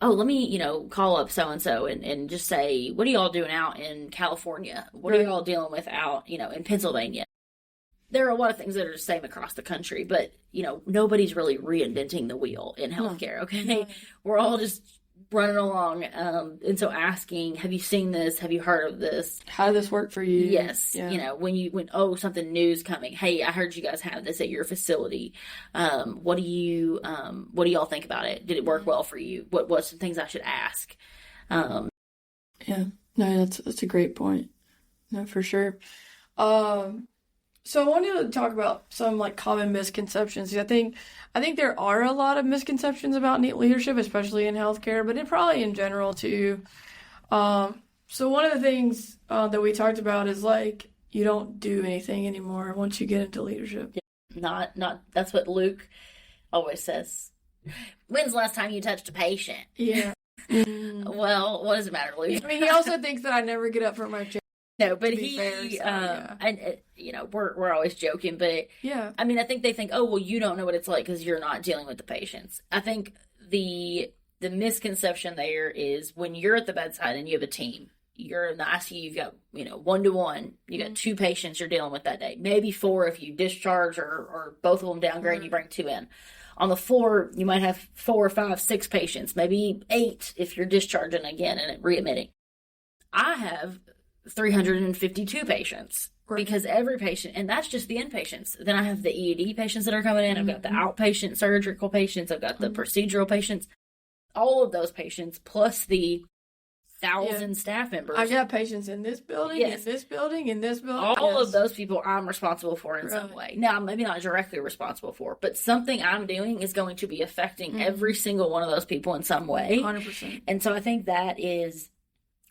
oh, let me, call up so-and-so and just say, what are y'all doing out in California? What are y'all dealing with out, in Pennsylvania? There are a lot of things that are the same across the country, but, nobody's really reinventing the wheel in healthcare, okay? We're all just running along. And so asking, have you seen this? Have you heard of this? How did this work for you? Yes. Yeah. When something new's coming. Hey, I heard you guys have this at your facility. What do y'all think about it? Did it work well for you? What's some things I should ask? Yeah. No, that's a great point. No, for sure. So I wanted to talk about some common misconceptions. I think there are a lot of misconceptions about leadership, especially in healthcare, but probably in general too. So one of the things that we talked about is you don't do anything anymore once you get into leadership. Not. That's what Luke always says. When's the last time you touched a patient? Yeah. Well, what does it matter, Luke? I mean, he also thinks that I never get up from my chair. No, but we're always joking, but yeah. I mean, I think they think, oh, well, you don't know what it's like because you're not dealing with the patients. I think the misconception there is when you're at the bedside and you have a team, you're in the ICU, you've got, 1-to-1, you got 2 patients you're dealing with that day, maybe 4 if you discharge or both of them downgrade and you bring 2 in. On the floor, you might have 4 or 5, 6 patients, maybe 8 if you're discharging again and readmitting. I have 352 patients because every patient, and that's just the inpatients. Then I have the ED patients that are coming in. I've got the outpatient surgical patients. I've got the procedural patients. All of those patients plus the 1,000 staff members. I've got patients in this building, in this building, in this building. All of those people I'm responsible for in some way. Now, maybe not directly responsible for, but something I'm doing is going to be affecting every single one of those people in some way. 100%. And so I think that is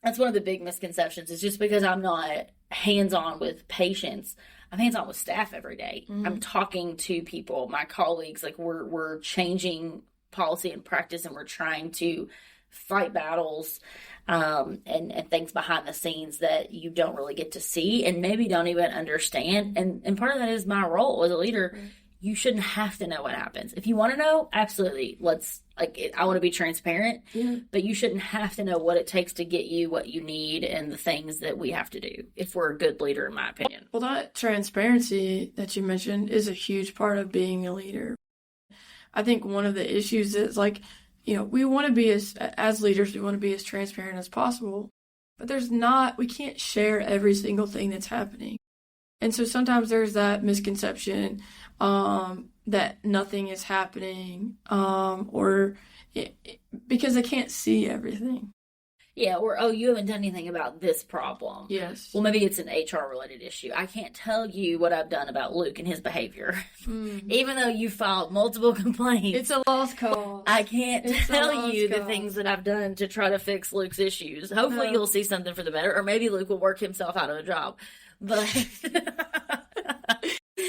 That's one of the big misconceptions, is just because I'm not hands-on with patients, I'm hands-on with staff every day. I'm talking to people, my colleagues, like we're changing policy and practice, and we're trying to fight battles and things behind the scenes that you don't really get to see and maybe don't even understand. And part of that is my role as a leader. You shouldn't have to know what happens. If you want to know, absolutely. I want to be transparent, but you shouldn't have to know what it takes to get you what you need and the things that we have to do if we're a good leader, in my opinion. Well, that transparency that you mentioned is a huge part of being a leader. I think one of the issues is we want to be as leaders, we want to be as transparent as possible, but we can't share every single thing that's happening. And so sometimes there's that misconception that nothing is happening because they can't see everything. Yeah, or, you haven't done anything about this problem. Yes. Well, maybe it's an HR-related issue. I can't tell you what I've done about Luke and his behavior. Even though you filed multiple complaints. It's a lost cause. I can't tell you the things that I've done to try to fix Luke's issues. Hopefully you'll see something for the better, or maybe Luke will work himself out of a job. But...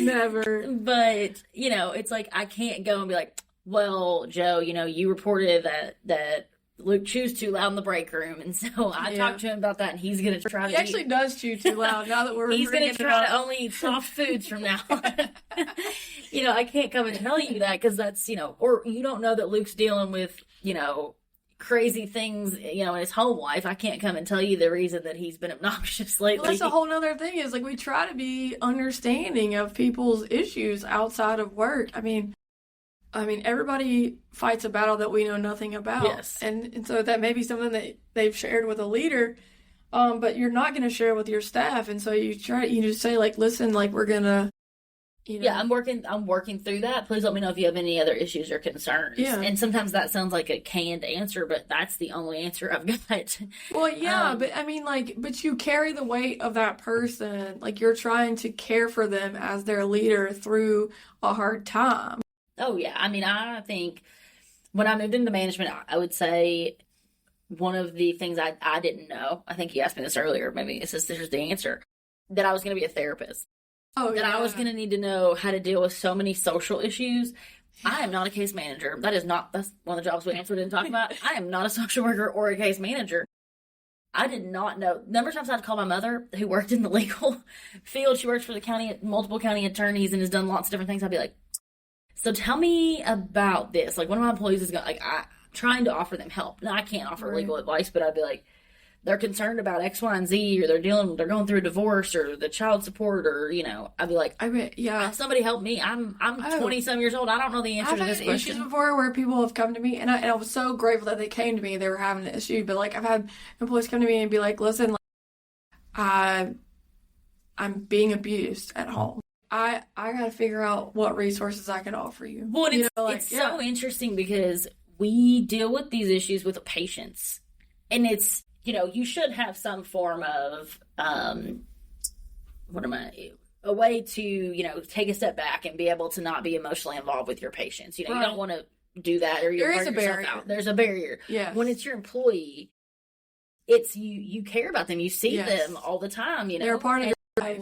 Never. But, it's like I can't go and be like, well, Joe, you reported that Luke chews too loud in the break room, and so I talked to him about that, and he's going to try to He actually does chew too loud now that we're He's going to try to only eat soft foods from now on. I can't come and tell you that because that's, or you don't know that Luke's dealing with, crazy things, in his home life. I can't come and tell you the reason that he's been obnoxious lately. Well, that's a whole nother thing is we try to be understanding of people's issues outside of work. I mean, everybody fights a battle that we know nothing about. Yes. And so that may be something that they've shared with a leader, but you're not going to share with your staff. And so you just say listen, we're going to, Yeah, I'm working through that. Please let me know if you have any other issues or concerns. Yeah. And sometimes that sounds like a canned answer, but that's the only answer I've got. Well, yeah, but you carry the weight of that person. You're trying to care for them as their leader through a hard time. Oh, yeah. I think when I moved into management, I would say one of the things I didn't know, I think you asked me this earlier, maybe this is the answer, that I was going to be a therapist. Oh, that I was going to need to know how to deal with so many social issues. I am not a case manager. That's one of the jobs we also didn't talk about. I am not a social worker or a case manager. I did not know. Number of times I'd call my mother, who worked in the legal field. She works for the county, multiple county attorneys, and has done lots of different things. I'd be like, so tell me about this. One of my employees is going, trying to offer them help. Now, I can't offer legal advice, but I'd be like, they're concerned about X, Y, and Z, or they're going through a divorce, or the child support, or, I'd be like, somebody help me. I'm 20-some years old. I don't know the answer to this question. I've had issues before where people have come to me, and I was so grateful that they came to me. They were having an issue, but, I've had employees come to me and be like, listen, I'm being abused at home. I got to figure out what resources I can offer you. Well, it's so interesting because we deal with these issues with patients, and it's, you should have some form of, a way to, take a step back and be able to not be emotionally involved with your patients. You don't want to do that, or you'll burn yourself out. There's a barrier. Yeah. When it's your employee, it's you care about them. You see them all the time, They're a part of your life.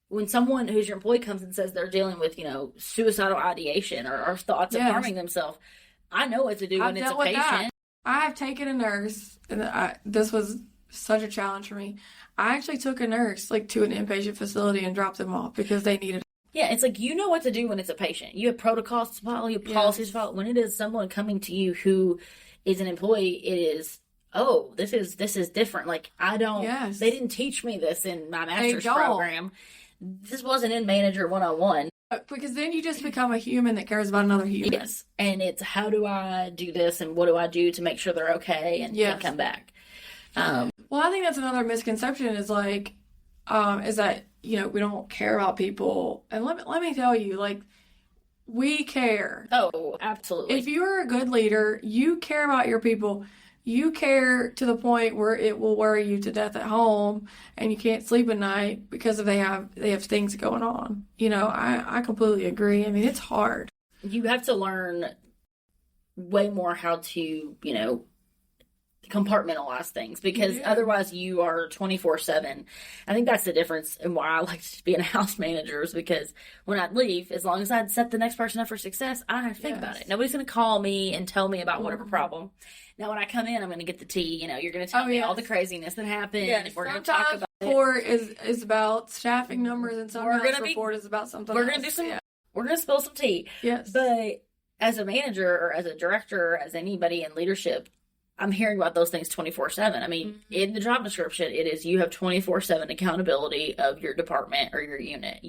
When someone who's your employee comes and says they're dealing with, suicidal ideation or thoughts of harming themselves, I know what to do when it's a patient. I have taken a nurse, and this was such a challenge for me. I actually took a nurse to an inpatient facility and dropped them off because they needed. Yeah, it's you know what to do when it's a patient. You have protocols to follow, you have policies to follow. When it is someone coming to you who is an employee, it is, this is different. They didn't teach me this in my master's program. This wasn't in Manager 101. Because then you just become a human that cares about another human. Yes. And it's, how do I do this, and what do I do to make sure they're okay and can come back? Well, I think that's another misconception is that, we don't care about people. And let me tell you, we care. Oh, absolutely. If you're a good leader, you care about your people. You care to the point where it will worry you to death at home, and you can't sleep at night because they have things going on. I completely agree. It's hard. You have to learn way more how to, compartmentalize things, because otherwise you are 24/7. I think that's the difference and why I like to be a house manager, is because when I'd leave, as long as I'd set the next person up for success, I don't have to think about it. Nobody's going to call me and tell me about whatever problem. Now, when I come in, I'm going to get the tea. You know, you're going to tell me all the craziness that happened. And we're going to talk about it. Report is about staffing numbers, and sometimes report is about something else. We're going to do some. We're going to spill some tea. Yes. But as a manager or as a director or as anybody in leadership, I'm hearing about those things 24/7. I mean, in the job description, it is you have 24/7 accountability of your department or your unit.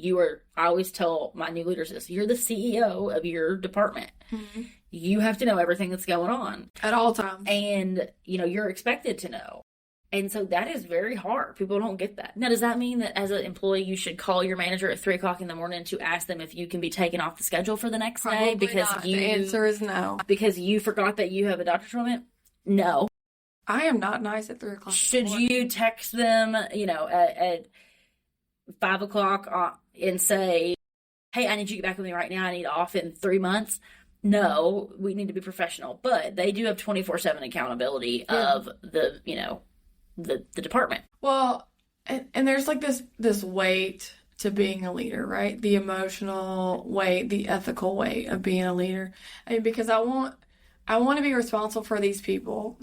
I always tell my new leaders this, you're the CEO of your department. You have to know everything that's going on. At all times. And, you know, you're expected to know. And so that is very hard. People don't get that. Now, does that mean that as an employee, you should call your manager at 3:00 in the morning to ask them if you can be taken off the schedule for the next day? Because the answer is no. Because you forgot that you have a doctor's appointment? No. I am not nice at 3:00. Should you text them, you know, at 5:00 and say, hey, I need you to get back with me right now. I need off in 3 months. No, we need to be professional. But they do have 24/7 accountability of the, you know, the department. Well, and there's like this weight to being a leader, right? The emotional weight, the ethical weight of being a leader. I mean, because I want to be responsible for these people,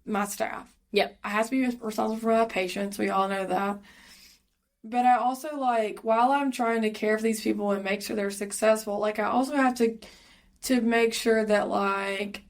my staff. Yep. I have to be responsible for my patients. We all know that. But I also, while I'm trying to care for these people and make sure they're successful, I also have to make sure that,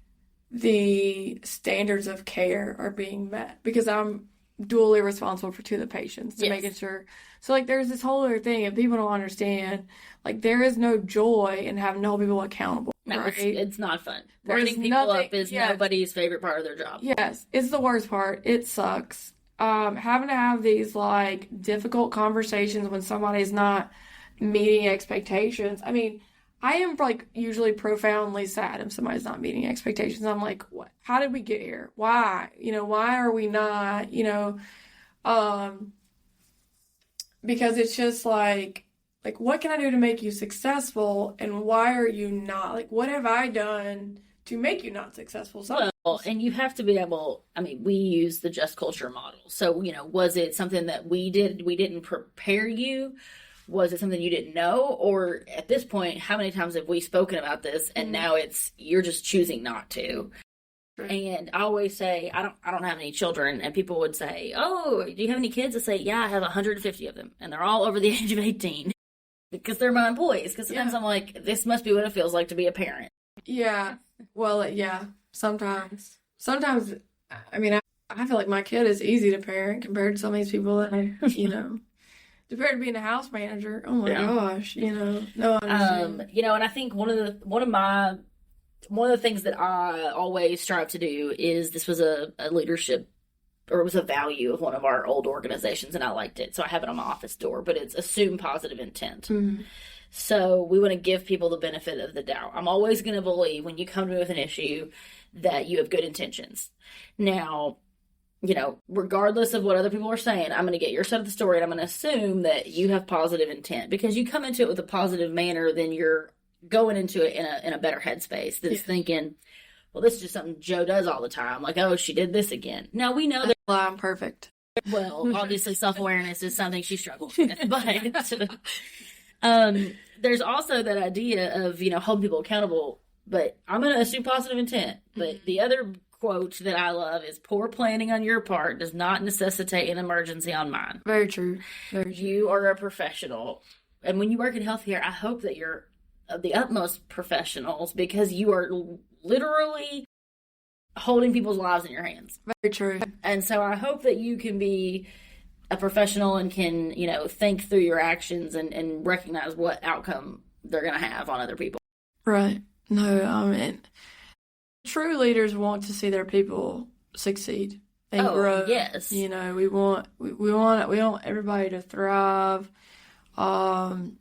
the standards of care are being met. Because I'm dually responsible to the patients, to making sure. So, there's this whole other thing, and people don't understand, there is no joy in having to hold people accountable. No, right? It's not fun. Burning people up is nobody's favorite part of their job. Yes, it's the worst part. It sucks. Having to have these, difficult conversations when somebody's not meeting expectations. I mean, I am, usually profoundly sad if somebody's not meeting expectations. I'm like, what? How did we get here? Why? Why are we not, because it's just what can I do to make you successful, and why are you not? What have I done to make you not successful? Well, and you have to be able, we use the just culture model. So, was it something that we didn't prepare you? Was it something you didn't know? Or at this point, how many times have we spoken about this and now you're just choosing not to? And I always say, I don't have any children, and people would say, oh, do you have any kids? I say, yeah, I have 150 of them, and they're all over the age of 18 because they're my employees. Because sometimes I'm like, this must be what it feels like to be a parent. Yeah. Well, sometimes, I feel like my kid is easy to parent compared to some of these people that compared to being a house manager. Oh my gosh, no. And I think one of the things that I always strive to do is, this was a leadership, or it was a value of one of our old organizations, and I liked it, so I have it on my office door. But it's assume positive intent. Mm-hmm. So we want to give people the benefit of the doubt. I'm always going to believe when you come to me with an issue that you have good intentions. Now, regardless of what other people are saying, I'm going to get your side of the story, and I'm going to assume that you have positive intent, because you come into it with a positive manner, then you're going into it in a better headspace than thinking, well, this is just something Joe does all the time. Oh, she did this again. Now, we know that I'm perfect. Well, obviously self-awareness is something she struggles with, but there's also that idea of, holding people accountable, but I'm going to assume positive intent. But the other quote that I love is, poor planning on your part does not necessitate an emergency on mine. Very true. Very true. You are a professional. And when you work in healthcare, I hope that you're the utmost professionals, because you are literally holding people's lives in your hands. Very true. And so I hope that you can be a professional and can, think through your actions and recognize what outcome they're going to have on other people. Right. No, true leaders want to see their people succeed and grow. Yes. We want everybody to thrive, and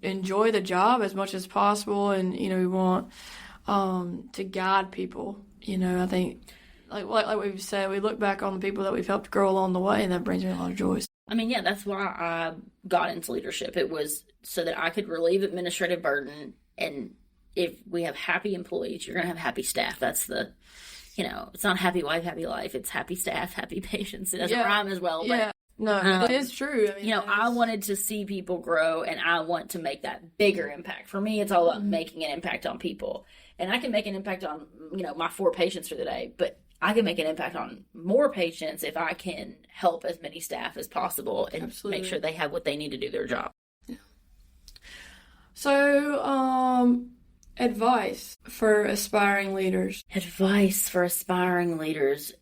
enjoy the job as much as possible, and we want to guide people. I think like we've said, we look back on the people that we've helped grow along the way, and that brings me a lot of joy. That's why I got into leadership. It was so that I could relieve administrative burden, and if we have happy employees, you're going to have happy staff. That's the it's not happy wife, happy life. It's happy staff, happy patients. It doesn't rhyme as well. Yeah. But, no, it is true. I mean, I wanted to see people grow, and I want to make that bigger impact. For me, it's all about making an impact on people. And I can make an impact on, my 4 patients for the day, but I can make an impact on more patients if I can help as many staff as possible and make sure they have what they need to do their job. Yeah. So, advice for aspiring leaders. Advice for aspiring leaders: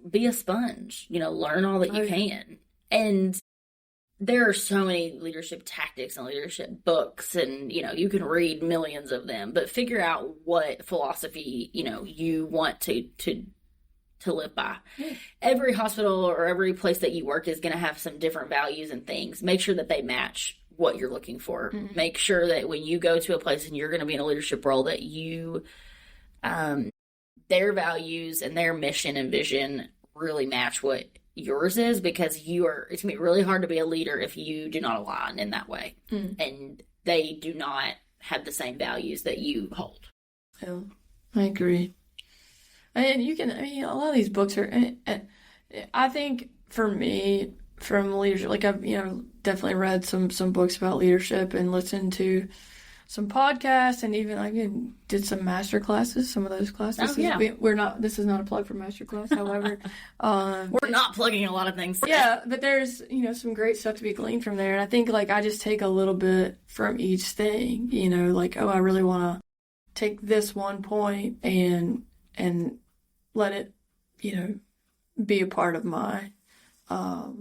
be a sponge. Learn all that you can. And there are so many leadership tactics and leadership books, and you can read millions of them, but figure out what philosophy you want to live by. Every hospital or every place that you work is going to have some different values and things. Make sure that they match what you're looking for. Make sure that when you go to a place and you're going to be in a leadership role, that you their values and their mission and vision really match what yours is, because it's going to be really hard to be a leader if you do not align in that way. And they do not have the same values that you hold. Yeah, I agree. And a lot of these books are, I think for me, from leadership, like I've, definitely read some books about leadership and listened to some podcasts, and even I did some master classes, some of those classes. Oh, yeah. This is not a plug for master class, however. We're not plugging a lot of things. Yeah, but there's, some great stuff to be gleaned from there. And I think I just take a little bit from each thing, I really want to take this one point and let it, be a part of my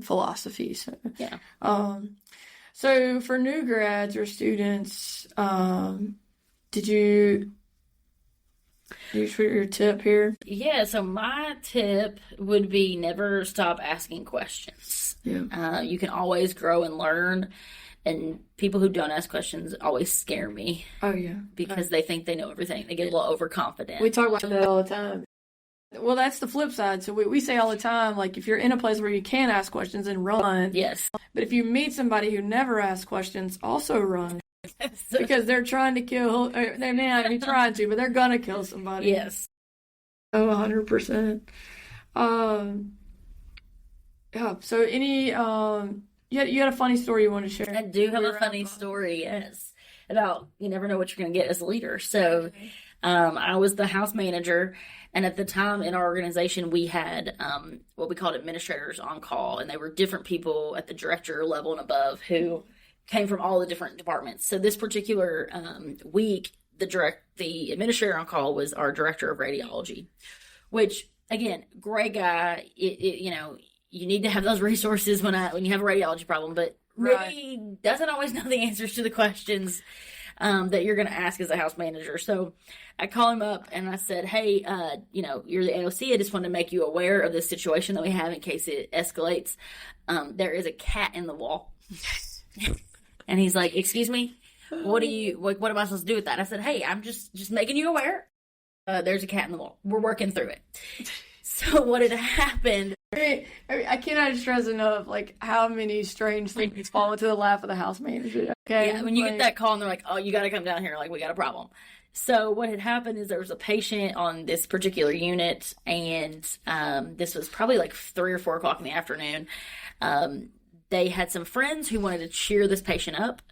philosophy. So, yeah. So for new grads or students, did you put your tip here? Yeah, so my tip would be never stop asking questions. Yeah. You can always grow and learn, and people who don't ask questions always scare me. Oh, yeah. Because they think they know everything. They get a little overconfident. We talk about that all the time. Well, that's the flip side. So we say all the time, if you're in a place where you can ask questions, and run. Yes. But if you meet somebody who never asks questions, also run. Because they're trying to kill, they may not be trying to, but they're going to kill somebody. Yes. Oh, 100%. Yeah, so any, you had a funny story you wanted to share? I do have a funny story, yes, about you never know what you're going to get as a leader. So I was the house manager, and at the time in our organization, we had what we called administrators on call, and they were different people at the director level and above who came from all the different departments. So this particular week, the administrator on call was our director of radiology, which, again, great guy. You need to have those resources when you have a radiology problem, but really doesn't always know the answers to the questions that you're going to ask as a house manager. So I call him up and I said, hey, you're the AOC. I just wanted to make you aware of this situation that we have in case it escalates. There is a cat in the wall. And he's like, excuse me? What am I supposed to do with that? I said, hey, I'm just making you aware. There's a cat in the wall. We're working through it. So what had happened? I cannot stress enough, how many strange things fall into the lap of the house manager. Okay. Yeah, when you get that call and they're like, oh, you got to come down here. We got a problem. So what had happened is there was a patient on this particular unit, and this was probably 3 or 4 o'clock in the afternoon. They had some friends who wanted to cheer this patient up.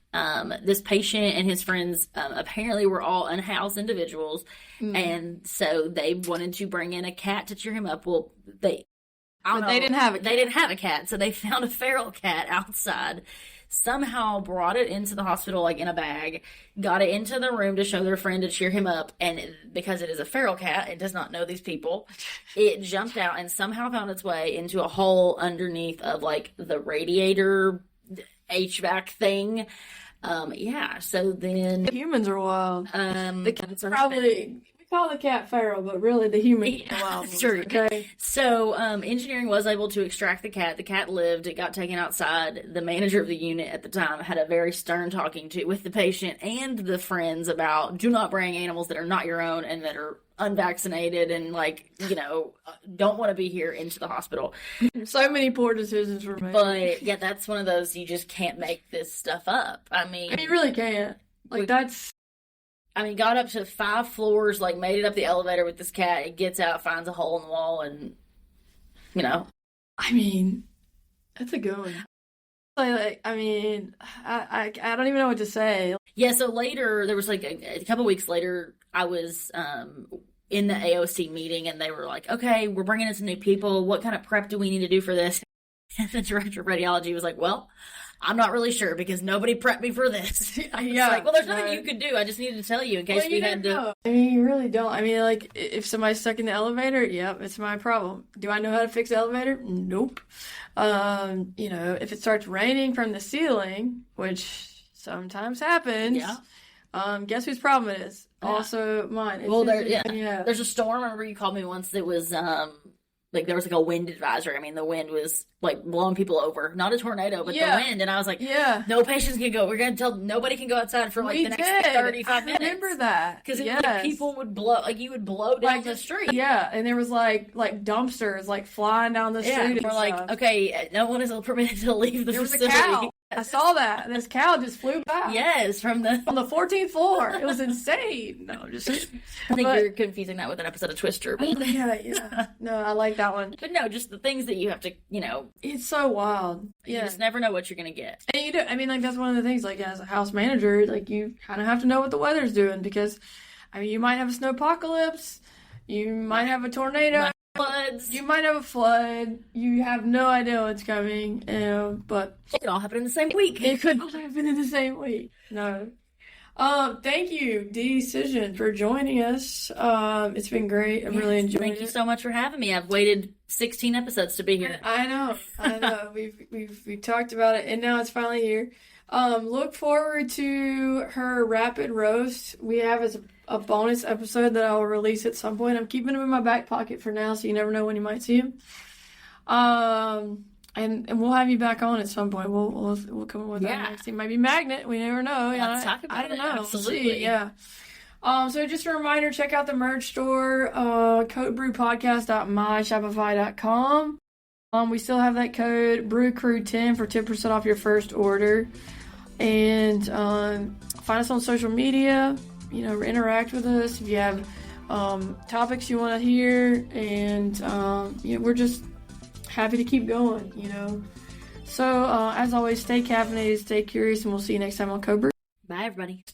This patient and his friends apparently were all unhoused individuals, and so they wanted to bring in a cat to cheer him up. Well, they didn't have a cat. They didn't have a cat, so they found a feral cat outside. Somehow brought it into the hospital in a bag, got it into the room to show their friend to cheer him up, and because it is a feral cat, it does not know these people. It jumped out and somehow found its way into a hole underneath of the radiator HVAC thing. So then humans are wild. The cats are probably. Call the cat feral, but really the human. Wow. Sure. Okay. So, engineering was able to extract the cat. The cat lived. It got taken outside. The manager of the unit at the time had a very stern talking to with the patient and the friends about do not bring animals that are not your own and that are unvaccinated and don't want to be here into the hospital. So many poor decisions were made. But yeah, that's one of those you just can't make this stuff up. I mean, you really can't. That's. I mean, got up to 5 floors, like made it up the elevator with this cat. It gets out, finds a hole in the wall, and you know. I mean, that's a good one. I mean, I don't even know what to say. Yeah, so later, there was like a couple weeks later, I was in the AOC meeting, and they were like, okay, we're bringing in some new people. What kind of prep do we need to do for this? And the director of radiology was like, well, I'm not really sure because nobody prepped me for this. I was like, well, there's nothing you could do. I just needed to tell you in case we had to. Know. I mean, you really don't. I mean, like, if somebody's stuck in the elevator, yep, it's my problem. Do I know how to fix the elevator? Nope. You know, if it starts raining from the ceiling, which sometimes happens, guess whose problem it is? Yeah. Also mine. It's well, there's a storm. I remember you called me once that was, like there was like a wind advisory. I mean, the wind was like blowing people over. Not a tornado, but the wind. And I was like, no patients can go. We're going to tell nobody can go outside for like the next 35 minutes. I remember that. Because like, people would blow, like you would blow down the street. Yeah. And there was like dumpsters like flying down the street. And we're like, okay, no one is permitted to leave the facility. There was a cow. I saw that. And this cow just flew by. Yes, from the 14th floor. It was insane. No, just I think you're confusing that with an episode of Twister. But yeah. No, I like that one. But no, just the things that you have to, It's so wild. You just never know what you're going to get. And you do. I mean, like, that's one of the things, like, as a house manager, like, you kind of have to know what the weather's doing because, I mean, you might have a snowpocalypse. You might have a tornado. Floods. You might have a flood. You have no idea what's coming, but it could all happen in the same week. It could all happen in the same week. No. Thank you, Dee Cision, for joining us. It's been great. I'm really enjoying it. Thank you so much for having me. I've waited 16 episodes to be here. I know. We've talked about it, and now it's finally here. Look forward to her rapid roast. We have a bonus episode that I will release at some point. I'm keeping them in my back pocket for now, so you never know when you might see them. And we'll have you back on at some point. We'll come up with that next thing. Might be Magnet. We never know. Let's talk about I don't know. Absolutely. We'll see. Yeah. So just a reminder, check out the merch store, codebrewpodcast.myshopify.com. We still have that code BrewCrew10 for 10% off your first order. And find us on social media. Interact with us if you have topics you want to hear, and we're just happy to keep going. So as always, stay caffeinated, stay curious, and we'll see you next time on Code Brew. Bye, everybody.